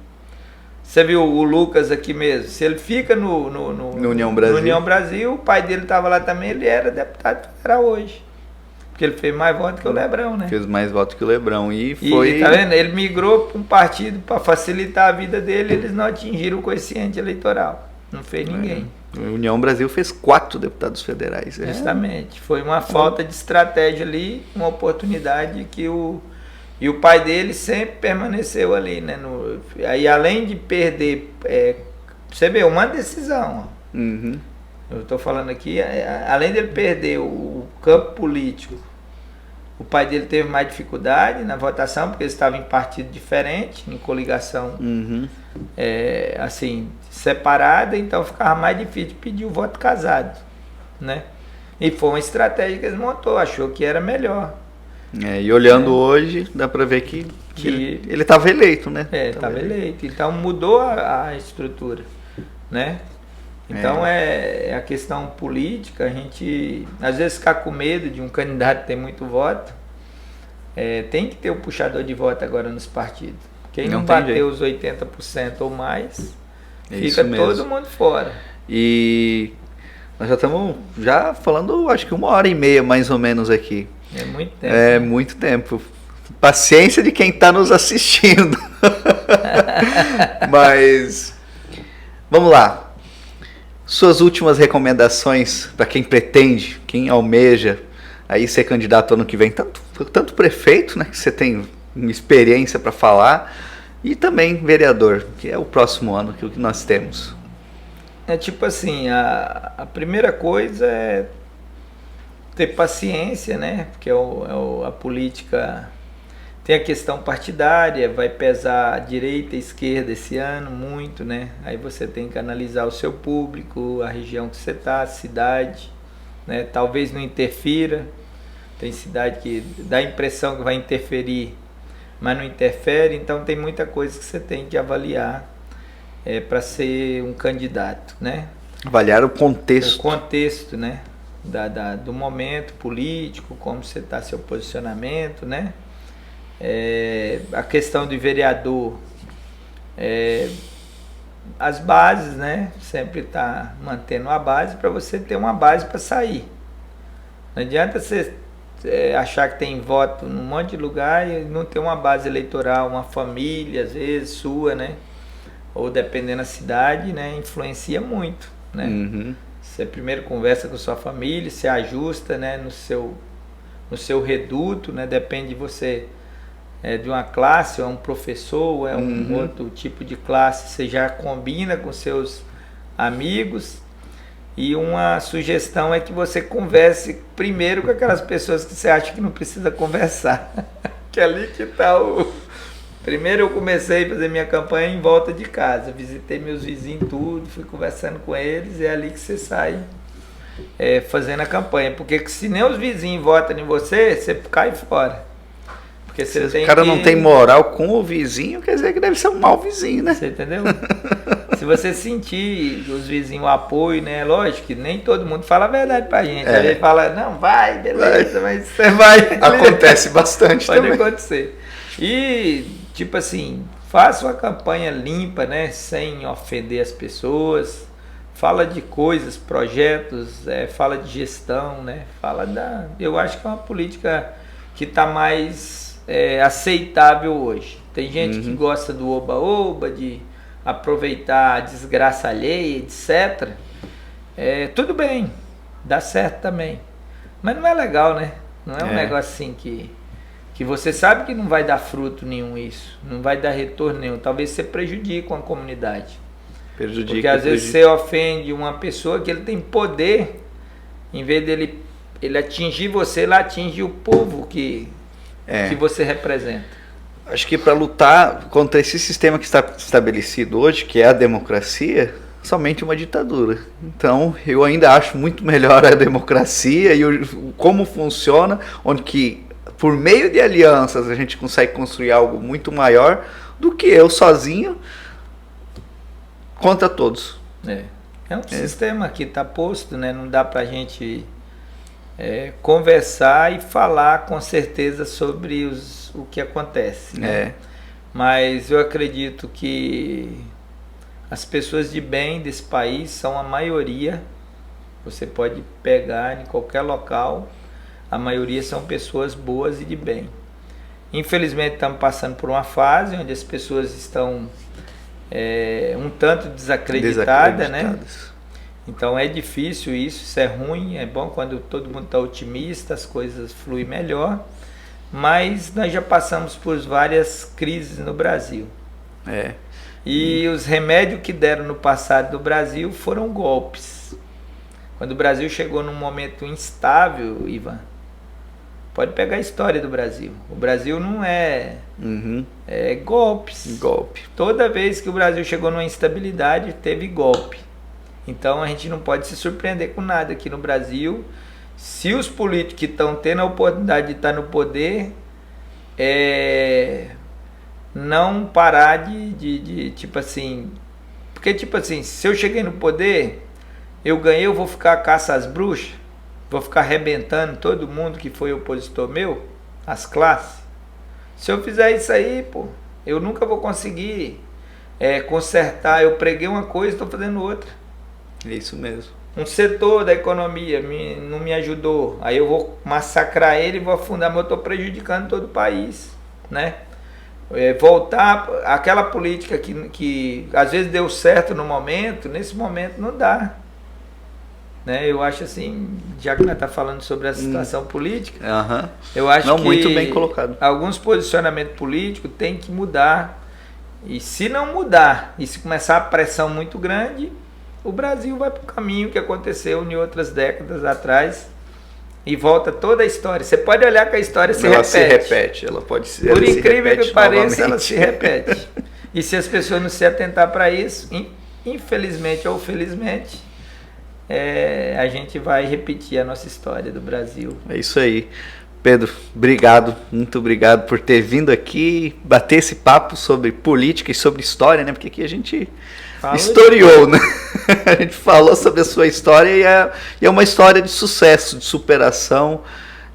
Você viu o Lucas aqui mesmo, se ele fica no União Brasil. no União Brasil, o pai dele estava lá também, ele era deputado federal hoje. Porque ele fez mais votos que o Lebrão, né? Fez mais votos que o Lebrão. E foi. E tá vendo? Ele migrou para um partido para facilitar a vida dele, eles não atingiram o quociente eleitoral. Não fez ninguém. A União Brasil fez 4 deputados federais. Justamente. Foi uma falta de estratégia ali, uma oportunidade que e o pai dele sempre permaneceu ali, né? Aí além de perder, você vê, uma decisão, ó. Uhum. Eu estou falando aqui, além dele perder o campo político, o pai dele teve mais dificuldade na votação, porque ele estava em partido diferente, em coligação Uhum. assim, separada, então ficava mais difícil de pedir o voto casado, né? E foi uma estratégia que eles montou, achou que era melhor. E olhando hoje, dá para ver que ele estava eleito, né? Estava eleito. Então mudou a estrutura, né? Então é a questão política, a gente às vezes ficar com medo de um candidato ter muito voto, tem que ter o puxador de voto agora nos partidos. Quem não bateu os 80% ou mais, fica todo mundo fora. E nós já estamos falando, acho que 1h30 mais ou menos aqui. É muito tempo. É muito tempo. Paciência de quem está nos assistindo. Mas vamos lá. Suas últimas recomendações para quem pretende, quem almeja aí ser candidato ano que vem, tanto prefeito, né, que você tem uma experiência para falar, e também vereador, que é o próximo ano que nós temos. É tipo assim, a primeira coisa é ter paciência, né? Porque a política tem a questão partidária, vai pesar direita e esquerda esse ano muito, né? Aí você tem que analisar o seu público, a região que você está, a cidade, né? Talvez não interfira, tem cidade que dá a impressão que vai interferir, mas não interfere, então tem muita coisa que você tem que avaliar para ser um candidato, né? Avaliar o contexto. O contexto, né? Do momento político, como você está, seu posicionamento, né? A questão do vereador, as bases, né? Sempre tá mantendo a base para você ter uma base para sair. Não adianta você achar que tem voto num monte de lugar e não ter uma base eleitoral, uma família, às vezes, sua, né? Ou dependendo da cidade, né? Influencia muito, né? Uhum. Você primeiro conversa com sua família, se ajusta, né? No seu reduto, né? Depende de você de uma classe, ou é um professor, ou é um outro tipo de classe, você já combina com seus amigos. E uma sugestão é que você converse primeiro com aquelas pessoas que você acha que não precisa conversar. Que é ali que está o... Primeiro eu comecei a fazer minha campanha em volta de casa. Visitei meus vizinhos tudo, fui conversando com eles, e é ali que você sai fazendo a campanha. Porque se nem os vizinhos votam em você, você cai fora. Porque você se o cara não tem moral com o vizinho, quer dizer que deve ser um mau vizinho, né? Você entendeu? Se você sentir os vizinhos o apoio, né? Lógico que nem todo mundo fala a verdade pra gente. A gente fala, não, vai, beleza, mas você vai. Acontece bastante Pode também. acontecer. E, tipo assim, faça uma campanha limpa, né? Sem ofender as pessoas. Fala de coisas, projetos, fala de gestão, né? Eu acho que é uma política que está mais aceitável hoje. Tem gente que gosta do oba-oba, de aproveitar a desgraça alheia, etc. Tudo bem, dá certo também. Mas não é legal, né? Não é um negócio assim que você sabe que não vai dar fruto nenhum isso. Não vai dar retorno nenhum. Talvez você prejudique a comunidade. Porque às vezes você ofende uma pessoa que ele tem poder, em vez dele ele atingir você, ele atinge o povo que você representa. Acho que para lutar contra esse sistema que está estabelecido hoje, que é a democracia, somente uma ditadura. Então, eu ainda acho muito melhor a democracia e como funciona, onde que, por meio de alianças, a gente consegue construir algo muito maior do que eu sozinho contra todos. É um sistema que está posto, né? Não dá para a gente conversar e falar com certeza sobre o que acontece, né? Mas eu acredito que as pessoas de bem desse país são a maioria. Você pode pegar em qualquer local, a maioria são pessoas boas e de bem. Infelizmente estamos passando por uma fase onde as pessoas estão um tanto desacreditadas, né? Então é difícil isso é ruim, é bom quando todo mundo está otimista, as coisas fluem melhor, mas nós já passamos por várias crises no Brasil. E os remédios que deram no passado do Brasil foram golpes. Quando o Brasil chegou num momento instável, Ivan, pode pegar a história do Brasil. O Brasil não é golpes. Toda vez que o Brasil chegou numa instabilidade, teve golpe. Então a gente não pode se surpreender com nada aqui no Brasil. Se os políticos que estão tendo a oportunidade de estar no poder não parar de tipo assim... Porque tipo assim, se eu cheguei no poder, eu ganhei, eu vou ficar caça às bruxas? Vou ficar arrebentando todo mundo que foi opositor meu? As classes? Se eu fizer isso aí, pô, eu nunca vou conseguir consertar. Eu preguei uma coisa e estou fazendo outra. É isso mesmo. Um setor da economia não me ajudou, aí eu vou massacrar ele e vou afundar, mas eu estou prejudicando todo o país, né? Voltar aquela política que às vezes deu certo no momento, nesse momento não dá, né? Eu acho assim, já que nós estamos falando sobre a situação política, eu acho que muito bem colocado. Alguns posicionamentos políticos têm que mudar, e se não mudar, e se começar a pressão muito grande, o Brasil vai para o caminho que aconteceu em outras décadas atrás e volta toda a história. Você pode olhar que a história se repete. Ela pode ser. Por incrível que pareça, ela se repete. E se as pessoas não se atentar para isso, infelizmente ou felizmente, a gente vai repetir a nossa história do Brasil. É isso aí. Pedro, obrigado, muito obrigado por ter vindo aqui bater esse papo sobre política e sobre história, né? Porque aqui a gente historiou, né? A gente falou sobre a sua história e é uma história de sucesso, de superação,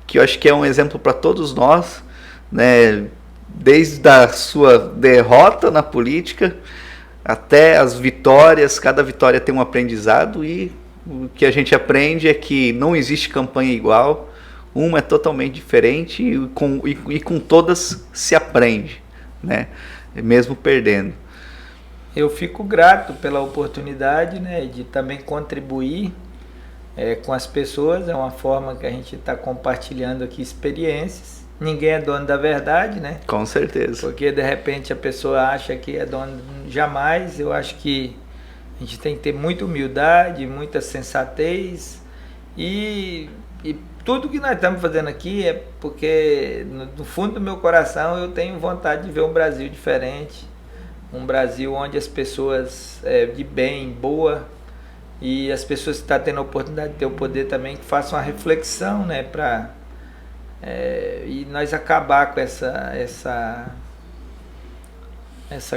que eu acho que é um exemplo para todos nós, né? Desde a sua derrota na política até as vitórias, cada vitória tem um aprendizado e o que a gente aprende é que não existe campanha igual. Uma é totalmente diferente e com todas se aprende, né? Mesmo perdendo. Eu fico grato pela oportunidade, né, de também contribuir com as pessoas. É uma forma que a gente está compartilhando aqui experiências. ninguém é dono da verdade, né? Com certeza. Porque de repente a pessoa acha que é dono, jamais. Eu acho que a gente tem que ter muita humildade, muita sensatez e tudo que nós estamos fazendo aqui é porque no fundo do meu coração eu tenho vontade de ver um Brasil diferente, um Brasil onde as pessoas de bem, boa, e as pessoas que estão tendo a oportunidade de ter o poder também, que façam uma reflexão, né, para e nós acabar com essa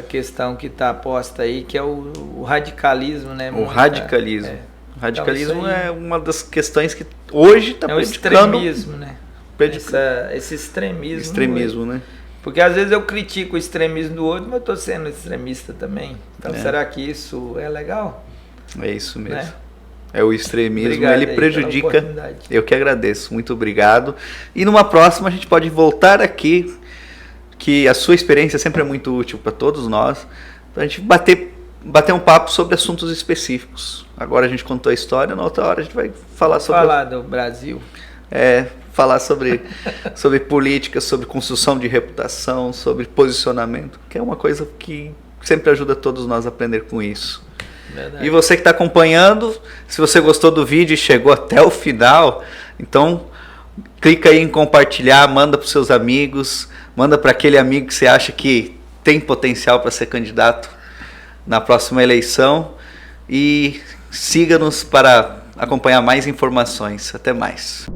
questão que está posta aí, que é o radicalismo, né? O radicalismo. O radicalismo então, é uma das questões que hoje está predicando... É o extremismo, né? Esse extremismo. Extremismo, né? Porque às vezes eu critico o extremismo do outro, mas eu estou sendo extremista também. Então será que isso é legal? É isso mesmo. Né? É o extremismo, obrigado ele prejudica. Eu que agradeço, muito obrigado. E numa próxima a gente pode voltar aqui, que a sua experiência sempre é muito útil para todos nós, para a gente bater um papo sobre assuntos específicos. Agora a gente contou a história, na outra hora a gente vai falar do Brasil. Falar sobre política, sobre construção de reputação, sobre posicionamento, que é uma coisa que sempre ajuda todos nós a aprender com isso. Verdade. E você que está acompanhando, se você gostou do vídeo e chegou até o final, então clica aí em compartilhar, manda para os seus amigos, manda para aquele amigo que você acha que tem potencial para ser candidato na próxima eleição e siga-nos para acompanhar mais informações. Até mais.